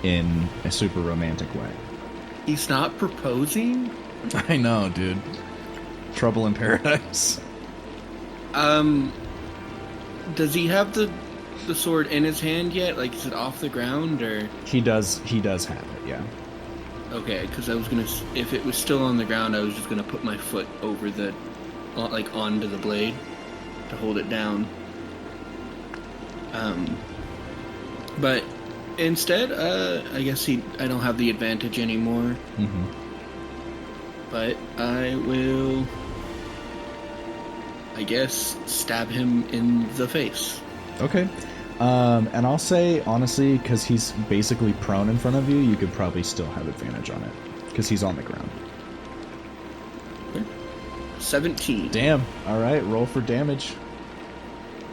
in a super romantic way. He's not proposing? I know, dude. Trouble in paradise. Does he have the sword in his hand yet? Like, is it off the ground, or? He does have it, yeah. Okay, because I was gonna, if it was still on the ground, I was just gonna put my foot over the, like, onto the blade to hold it down. But instead, I guess I don't have the advantage anymore. Mm-hmm. But I will, I guess, stab him in the face. Okay. And I'll say, honestly, because he's basically prone in front of you, you could probably still have advantage on it. Because he's on the ground. 17. Damn. Alright, roll for damage.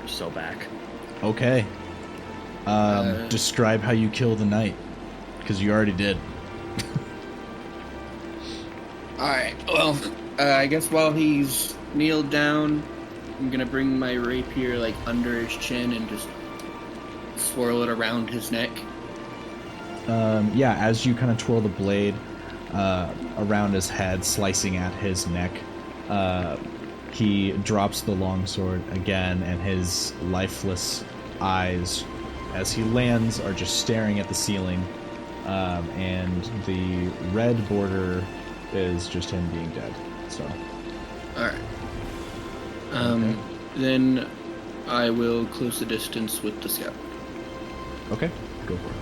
We're so back. Okay. Describe how you kill the knight. Because you already did. Alright, well, I guess while he's kneeled down, I'm gonna bring my rapier, like, under his chin and just swirl it around his neck. Yeah, as you kind of twirl the blade around his head, slicing at his neck, he drops the longsword again, and his lifeless eyes, as he lands, are just staring at the ceiling, and the red border is just him being dead. So, Alright. Then I will close the distance with the scout. okay, go for it.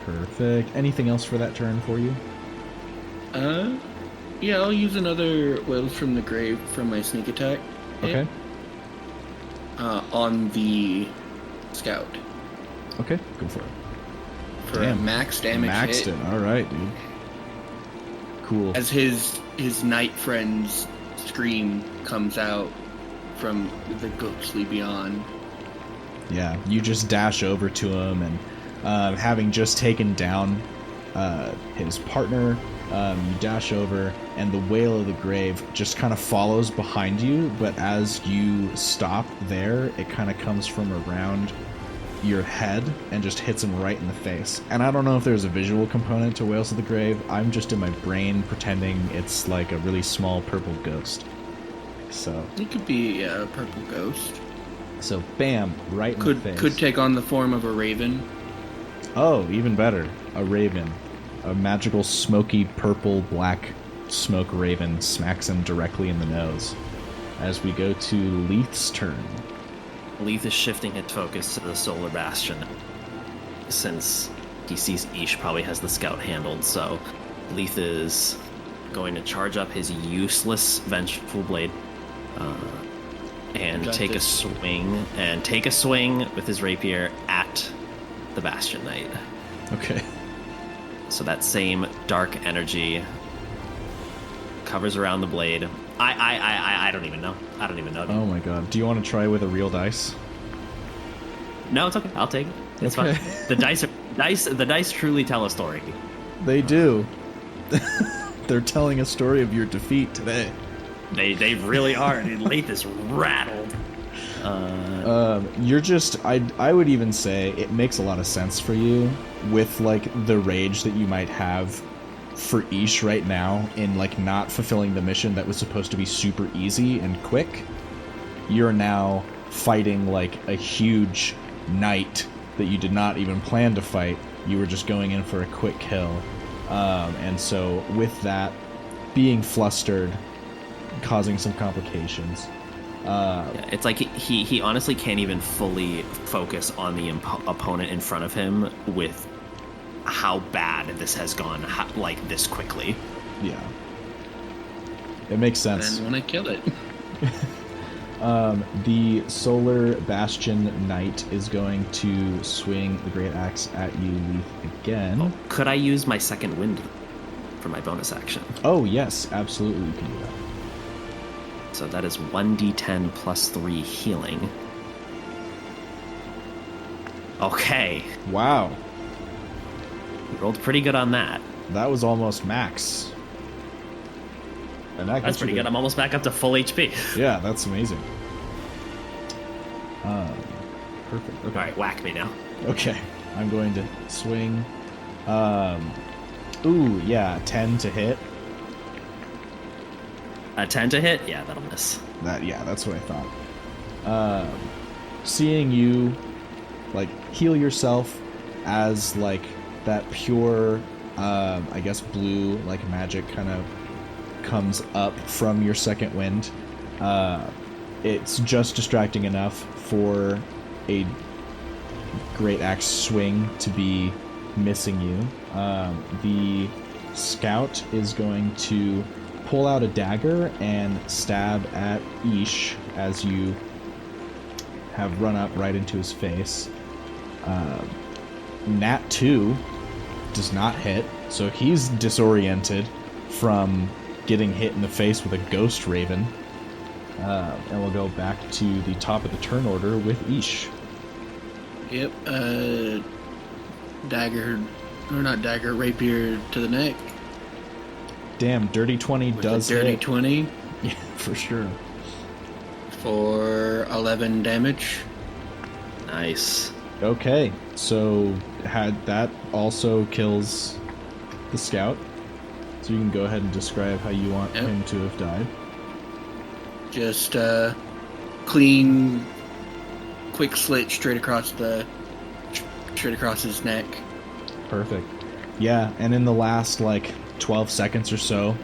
Perfect. Anything else for that turn for you? Yeah, I'll use another Wails from the Grave from my sneak attack. Okay. On the scout. Okay, go for it. For a max damage Maxed hit. it. All right, dude. Cool. As his knight friend's scream comes out from the ghostly beyond. Yeah, you just dash over to him, and having just taken down his partner, you dash over, and the Wail of the Grave just kind of follows behind you, but as you stop there, it kind of comes from around your head and just hits him right in the face. And I don't know if there's a visual component to Wails of the Grave. I'm just in my brain pretending it's like a really small purple ghost. So It could be a purple ghost. so bam, right in the face. Could take on the form of a raven. Oh, even better. A raven. A magical smoky purple black smoke raven smacks him directly in the nose. As we go to Leithe's turn. Leithe is shifting its focus to the Solar Bastion, since he sees Eish probably has the scout handled, so Leithe is going to charge up his useless Vengeful Blade and Got take this. a swing with his rapier at the Bastion Knight. Okay. So that same dark energy covers around the blade. I don't even know. I don't even know. Oh my god. Do you want to try with a real dice? No, it's okay. I'll take it. It's Okay. fine. The dice truly tell a story. They do. They're telling a story of your defeat today. They really are. Dude, Leithe is rattled. You're just I would even say it makes a lot of sense for you with like the rage that you might have for Eish right now in like not fulfilling the mission that was supposed to be super easy and quick. You're now fighting like a huge knight that you did not even plan to fight. You were just going in for a quick kill. And so with that, being flustered, causing some complications. Yeah, it's like he honestly can't even fully focus on the opponent in front of him with how bad this has gone, like this quickly. Yeah. It makes And sense. when I kill it. The Solar Bastion Knight is going to swing the Great Axe at you, Leithe, again. Could I use my second wind for my bonus action? Oh, yes, absolutely you can do that. So that is 1d10 plus 3 healing. Okay. Wow. You rolled pretty good on that. That was almost max. And that That's gets you pretty to- good. I'm almost back up to full HP. Yeah, that's amazing. Perfect. Okay. Alright, whack me now. Okay. I'm going to swing. Ooh, yeah, 10 to hit. A 10 to hit? Yeah, that'll miss. That's what I thought. Seeing you like heal yourself as like that pure I guess blue like magic kind of comes up from your second wind. It's just distracting enough for a great axe swing to be missing you. The scout is going to pull out a dagger and stab at Eish as you have run up right into his face. Nat 2 does not hit, so he's disoriented from getting hit in the face with a ghost raven. And we'll go back to the top of the turn order with Eish. Yep. Rapier to the neck. Damn, dirty 20 With does a dirty hit. 20 Yeah, for sure. for 11 damage. Nice. Okay, so that also kills the scout. So you can go ahead and describe how you want Yep. him to have died. Just clean, quick slit straight across his neck. Perfect. Yeah, and in the last like 12 seconds or so,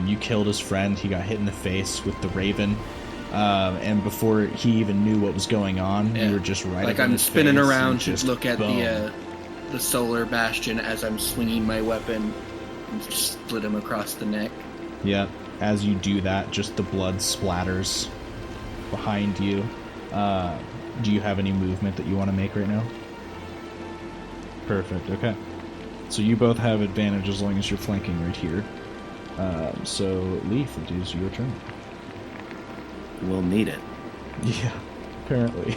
you killed his friend. He got hit in the face with the raven. And before he even knew what was going on, Yeah. you were just right Like up in I'm his spinning face around and to just look at boom. the solar bastion as I'm swinging my weapon and just split him across the neck. Yeah, as you do that, just the blood splatters behind you. Do you have any movement that you want to make right now? Perfect, okay. So you both have advantage as long as you're flanking right here. So, Leith, it is your turn. We'll need it. Yeah, apparently.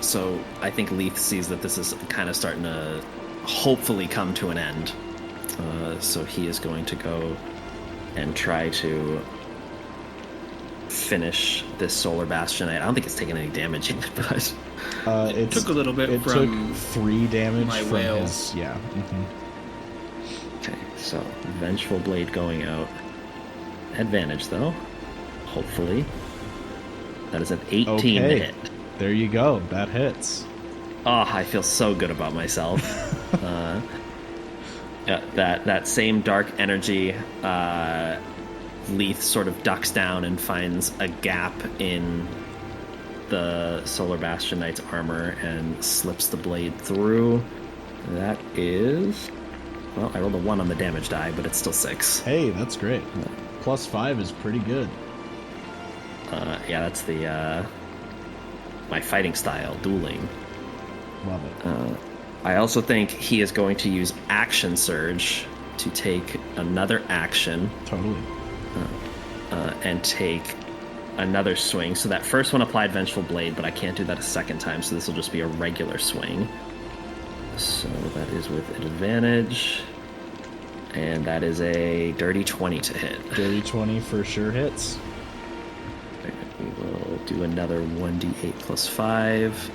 So I think Leith sees that this is kind of starting to hopefully come to an end. So he is going to go and try to finish this solar bastion. I don't think it's taking any damage yet, but It took a little bit It from took 3 damage my from whale. his. Yeah. Okay, so Vengeful Blade going out. Advantage, though. Hopefully. That is an 18 to Okay. hit. There you go. That hits. Oh, I feel so good about myself. Yeah, that same dark energy, Leithe sort of ducks down and finds a gap in the Solar Bastion Knight's armor and slips the blade through. That is... Well, I rolled a 1 on the damage die, but it's still 6. Hey, that's great. +5 is pretty good. Yeah, that's the my fighting style, dueling. Love it. I also think he is going to use Action Surge to take another action Totally. and take another swing. So that first one applied Vengeful Blade, but I can't do that a second time, so this will just be a regular swing. So that is with advantage. And that is a dirty 20 to hit. Dirty 20 for sure hits. We will do another 1d8 plus 5.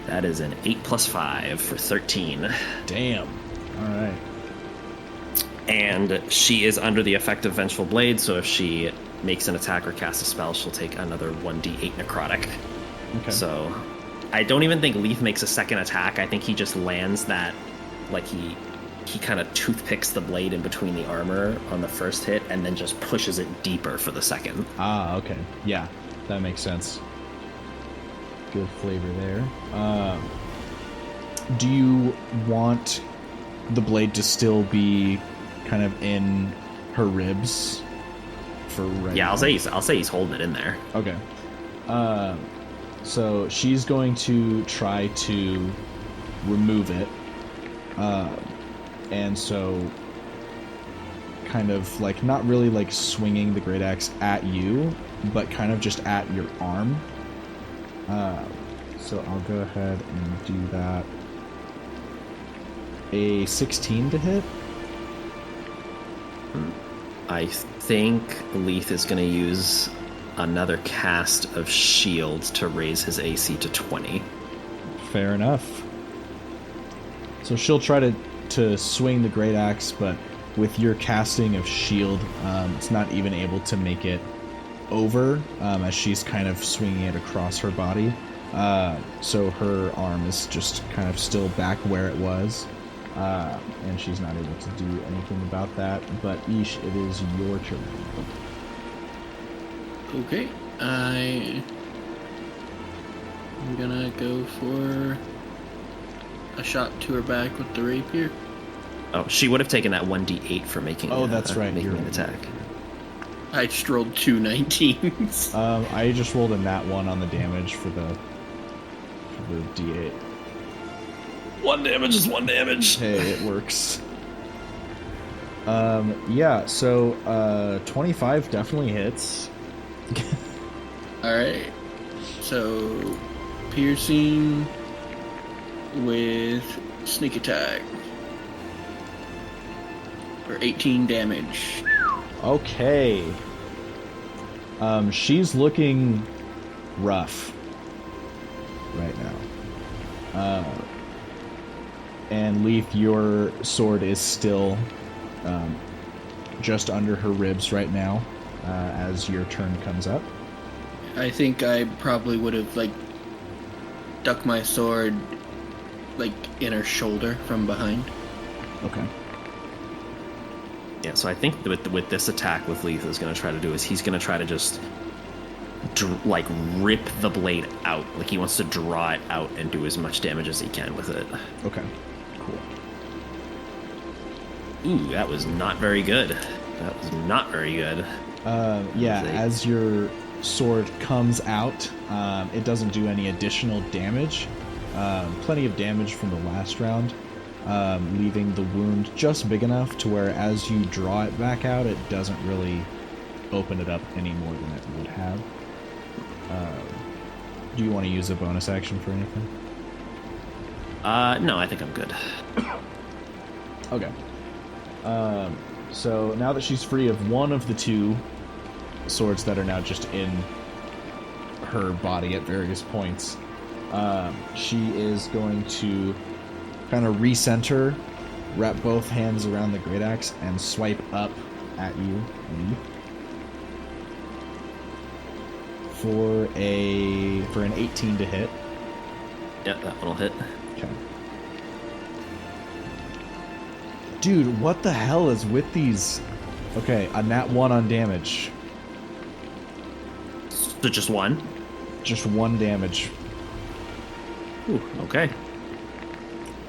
That is an 8 plus 5 for 13. Damn. All right. And she is under the effect of Vengeful Blade, so if she makes an attack or casts a spell, she'll take another 1d8 necrotic. Okay. So I don't even think Leithe makes a second attack. I think he just lands that, like he kind of toothpicks the blade in between the armor on the first hit and then just pushes it deeper for the second. Ah, okay. Yeah, that makes sense. Good flavor there. Do you want the blade to still be kind of in her ribs for right Yeah, now? I'll say he's holding it in there. Okay. So she's going to try to remove it. And so kind of like not really like swinging the great axe at you, but kind of just at your arm. So I'll go ahead and do that. A 16 to hit. I think Leithe is going to use another cast of shield to raise his AC to 20. Fair enough. So she'll try to swing the great axe, but with your casting of shield, it's not even able to make it over, as she's kind of swinging it across her body. So her arm is just kind of still back where it was, and she's not able to do anything about that. But Eish, it is your turn. Okay, I'm gonna go for a shot to her back with the rapier. Oh, she would have taken that 1d8 for making. Oh, that's right, making you're an right. attack. I just rolled 2 19s. I just rolled a nat 1 on the damage for the d8. 1 damage is 1 damage. Hey, it works. Yeah, so 25 definitely hits. Alright, so piercing with sneak attack for 18 damage. Okay. She's looking rough right now. And Leithe, your sword is still just under her ribs right now, as your turn comes up. I think I probably would have like ducked my sword like in her shoulder from behind. Okay. Yeah, so I think with this attack, with Leithe is going to try to do is he's going to try to just like rip the blade out. Like he wants to draw it out and do as much damage as he can with it. Okay. Cool. Ooh, that was not very good. That was not very good. Yeah, That's a- as your sword comes out, it doesn't do any additional damage. Plenty of damage from the last round, leaving the wound just big enough to where as you draw it back out, it doesn't really open it up any more than it would have. Do you want to use a bonus action for anything? No, I think I'm good. Okay. So now that she's free of one of the two swords that are now just in her body at various points, She is going to kind of recenter, wrap both hands around the great axe, and swipe up at you, Leith, for an 18 to hit. Yep, that one will hit. Okay. Dude, what the hell is with these? Okay, a nat 1 on damage. So just one? Just 1 damage. Ooh, okay.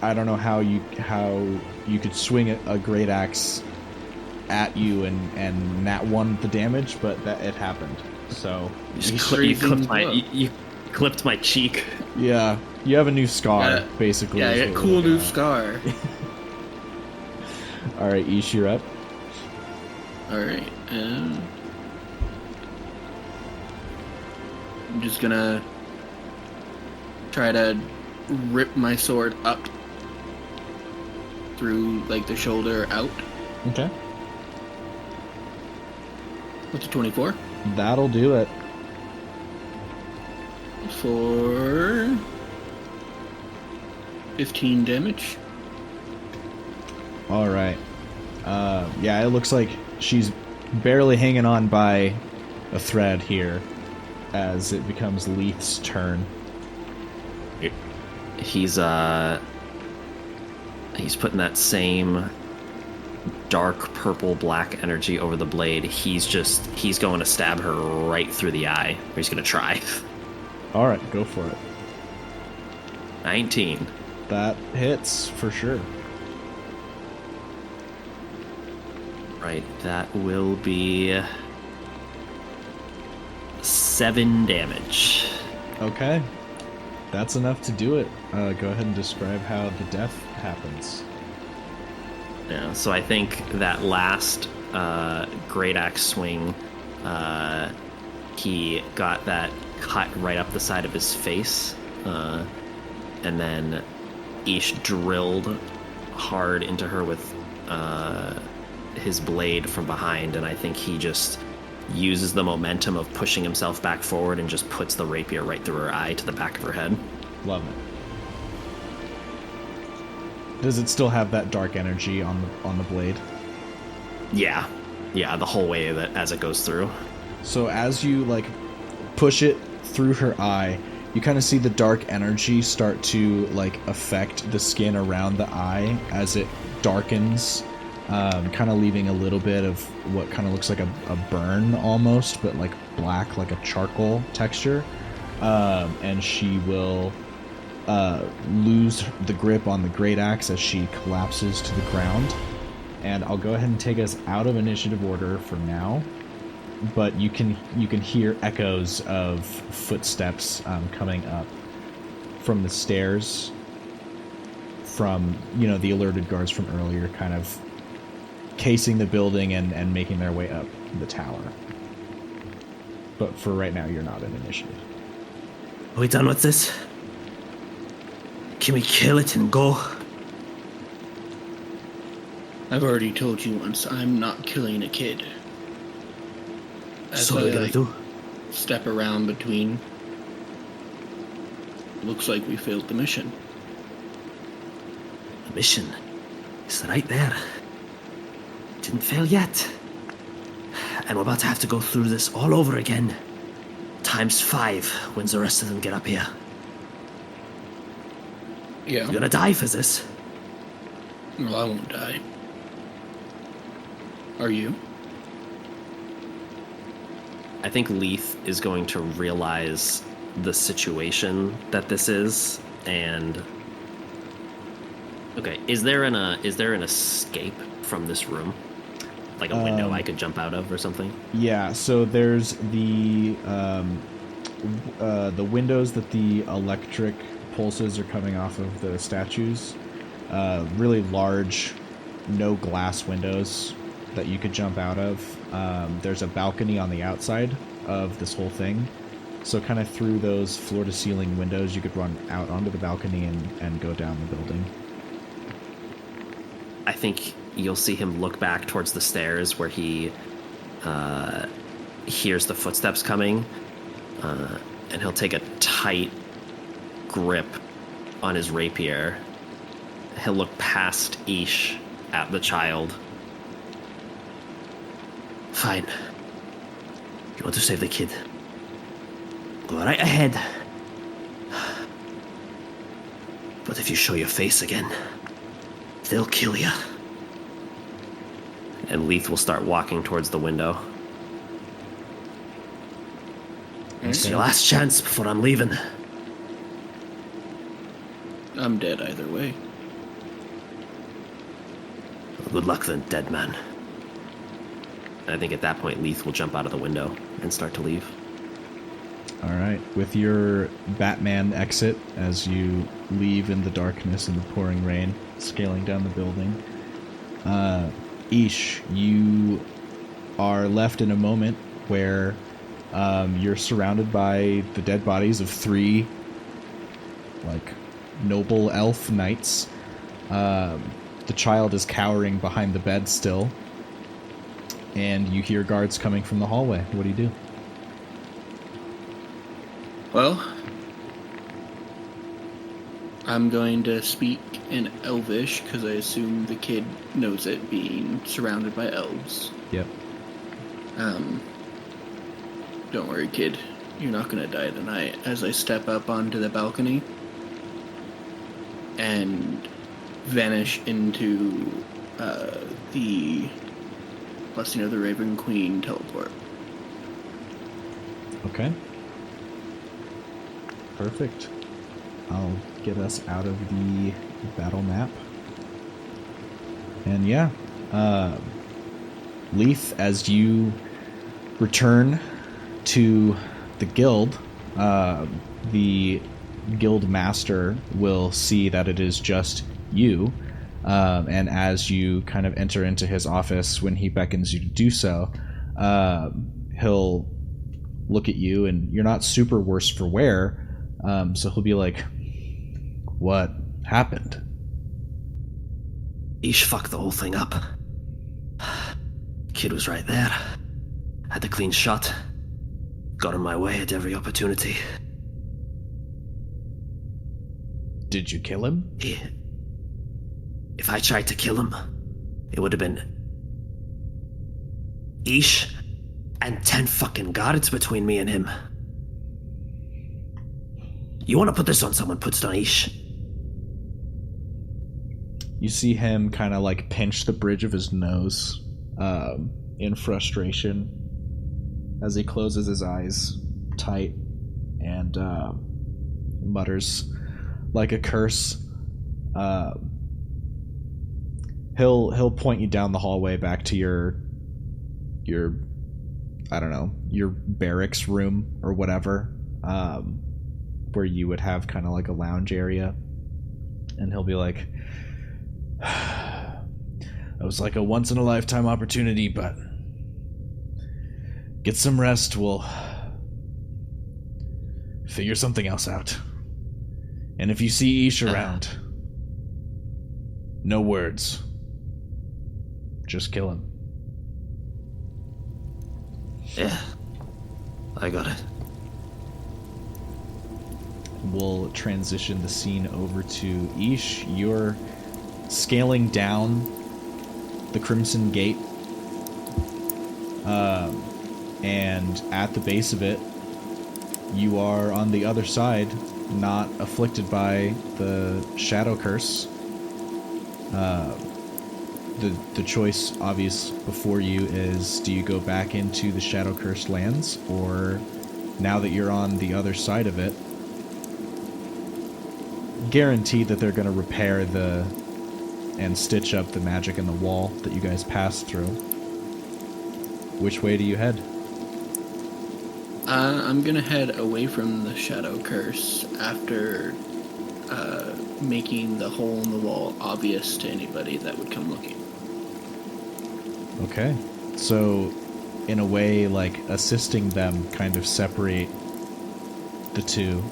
I don't know how you could swing a great axe at you and nat 1 the damage, but that it happened. So You Freezing clipped my cheek. yeah, you have a new scar, basically. Yeah, is a what we're cool looking new at. scar. All right, Eish, you're up. All right. I'm just gonna try to rip my sword up through like the shoulder out. Okay, What's a 24? that'll do it. For 15 damage. All right. Yeah, it looks like she's barely hanging on by a thread here as it becomes Leith's turn. He's putting that same dark purple black energy over the blade. He's going to stab her right through the eye. Or he's going to try. All right, go for it. 19. That hits for sure. Right, that will be 7 damage. Okay. That's enough to do it. Go ahead and describe how the death happens. Yeah, so I think that last great axe swing, he got that cut right up the side of his face, and then Eish drilled hard into her with his blade from behind, and I think he just uses the momentum of pushing himself back forward and just puts the rapier right through her eye to the back of her head. Love it. Does it still have that dark energy on the blade? Yeah, the whole way as it goes through. So as you like push it through her eye, you kind of see the dark energy start to like affect the skin around the eye as it darkens, kind of leaving a little bit of what kind of looks like a burn almost, but like black, like a charcoal texture. And she will lose the grip on the great axe as she collapses to the ground. And I'll go ahead and take us out of initiative order for now. But you can hear echoes of footsteps coming up from the stairs, from the alerted guards from earlier, kind of casing the building and making their way up the tower. But for right now, you're not in initiative. Are we done with this? Can we kill it and go? I've already told you once, I'm not killing a kid. As So what are we gonna do? step around between. Looks like we failed the mission. The mission is right there. Didn't fail yet. And we're about to have to go through this all over again. ×5 when the rest of them get up here. Yeah. You're gonna die for this. Well, I won't die. Are you? I think Leith is going to realize the situation that this is, and okay, is there an escape from this room, like a window I could jump out of or something? Yeah, so there's the windows that the electric pulses are coming off of the statues. Really large, no glass windows that you could jump out of. There's a balcony on the outside of this whole thing. So kind of through those floor-to-ceiling windows, you could run out onto the balcony and go down the building. I think you'll see him look back towards the stairs where he hears the footsteps coming, and he'll take a tight grip on his rapier, he'll look past Eish at the child. Fine. You want to save the kid? Go right ahead. But if you show your face again, they'll kill you. And Leithe will start walking towards the window. It's your last chance before I'm leaving. I'm dead either way. Good luck then, dead man. I think at that point, Leithe will jump out of the window and start to leave. All right. With your Batman exit, as you leave in the darkness and the pouring rain, scaling down the building, Eish, you are left in a moment where you're surrounded by the dead bodies of 3, noble elf knights. The child is cowering behind the bed still, and you hear guards coming from the hallway. What do you do? Well, I'm going to speak in Elvish, because I assume the kid knows it, being surrounded by elves. Yep. Don't worry, kid. You're not going to die tonight. As I step up onto the balcony and vanish into the Blessing of the Raven Queen teleport. Okay. Perfect. I'll get us out of the battle map. And yeah, Leithe, as you return to the guild, the guild master will see that it is just you, and as you kind of enter into his office, when he beckons you to do so, he'll look at you, and you're not super worse for wear, so he'll be like, "What happened?" Eish fucked the whole thing up. Kid was right there. Had the clean shot. Got in my way at every opportunity. Did you kill him? If I tried to kill him, it would have been Eish and 10 fucking guards between me and him. You want to put this on someone, puts it on Eish. You see him kind of pinch the bridge of his nose in frustration as he closes his eyes tight and mutters like a curse. He'll point you down the hallway back to your I don't know, your barracks room or whatever, where you would have kind of like a lounge area, and he'll be like, "That was like a once in a lifetime opportunity, but get some rest. We'll figure something else out. And if you see Eish around, no words. Just kill him." Yeah, I got it. We'll transition the scene over to Eish. You're scaling down the Crimson Gate, and at the base of it, you are on the other side, not afflicted by the Shadow Curse. The choice obvious before you is, do you go back into the Shadow Cursed lands, or now that you're on the other side of it, guaranteed that they're going to repair and stitch up the magic in the wall that you guys passed through. Which way do you head? I'm gonna head away from the Shadow Curse after making the hole in the wall obvious to anybody that would come looking. Okay. So, in a way, assisting them kind of separate the two.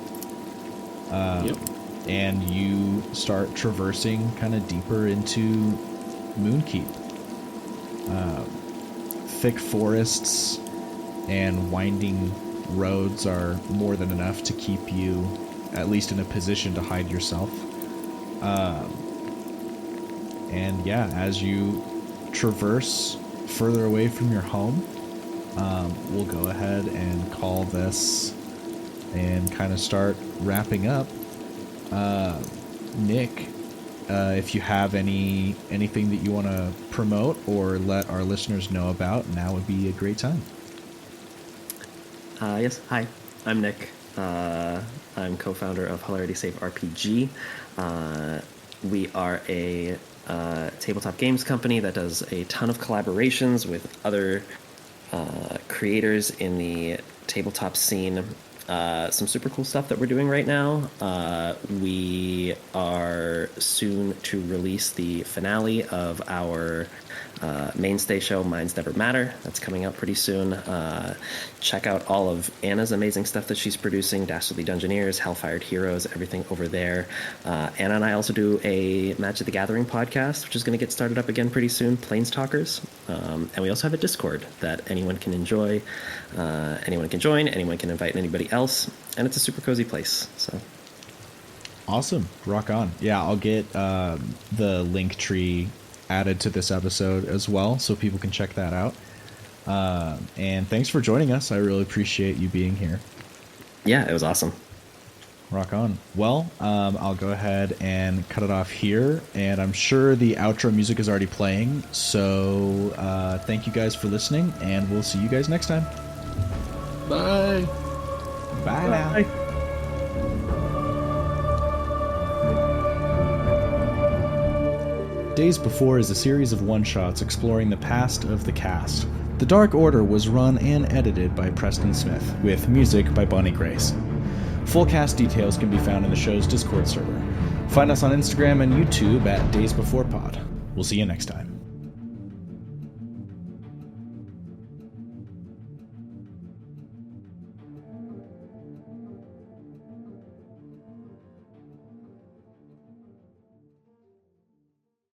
Yep. And you start traversing kind of deeper into Moonkeep. Thick forests and winding roads are more than enough to keep you at least in a position to hide yourself. And yeah, as you traverse further away from your home, we'll go ahead and call this and kind of start wrapping up. Nick, if you have anything that you want to promote or let our listeners know about, now would be a great time. Yes, hi, I'm Nick. I'm co-founder of Hilarity Save RPG. We are a tabletop games company that does a ton of collaborations with other creators in the tabletop scene. Some super cool stuff that we're doing right now. We are soon to release the finale of our mainstay show, Minds Never Matter. That's coming out pretty soon. Check out all of Anna's amazing stuff that she's producing, Dastardly Dungeoneers, Hellfired Heroes, everything over there. Anna and I also do a Magic the Gathering podcast, which is going to get started up again pretty soon, Planestalkers. And we also have a Discord that anyone can enjoy, anyone can join, anyone can invite anybody else, and it's a super cozy place. So Awesome. Rock on. Yeah, I'll get the link tree added to this episode as well, so people can check that out. And thanks for joining us. I really appreciate you being here. yeah, it was awesome. Rock on. Well, I'll go ahead and cut it off here, and I'm sure the outro music is already playing. So thank you guys for listening, and we'll see you guys next time. Bye. Bye now. Days Before is a series of one-shots exploring the past of the cast. The Dark Order was run and edited by Preston Smith, with music by Bonnie Grace. Full cast details can be found in the show's Discord server. Find us on Instagram and YouTube at Days Before Pod. We'll see you next time.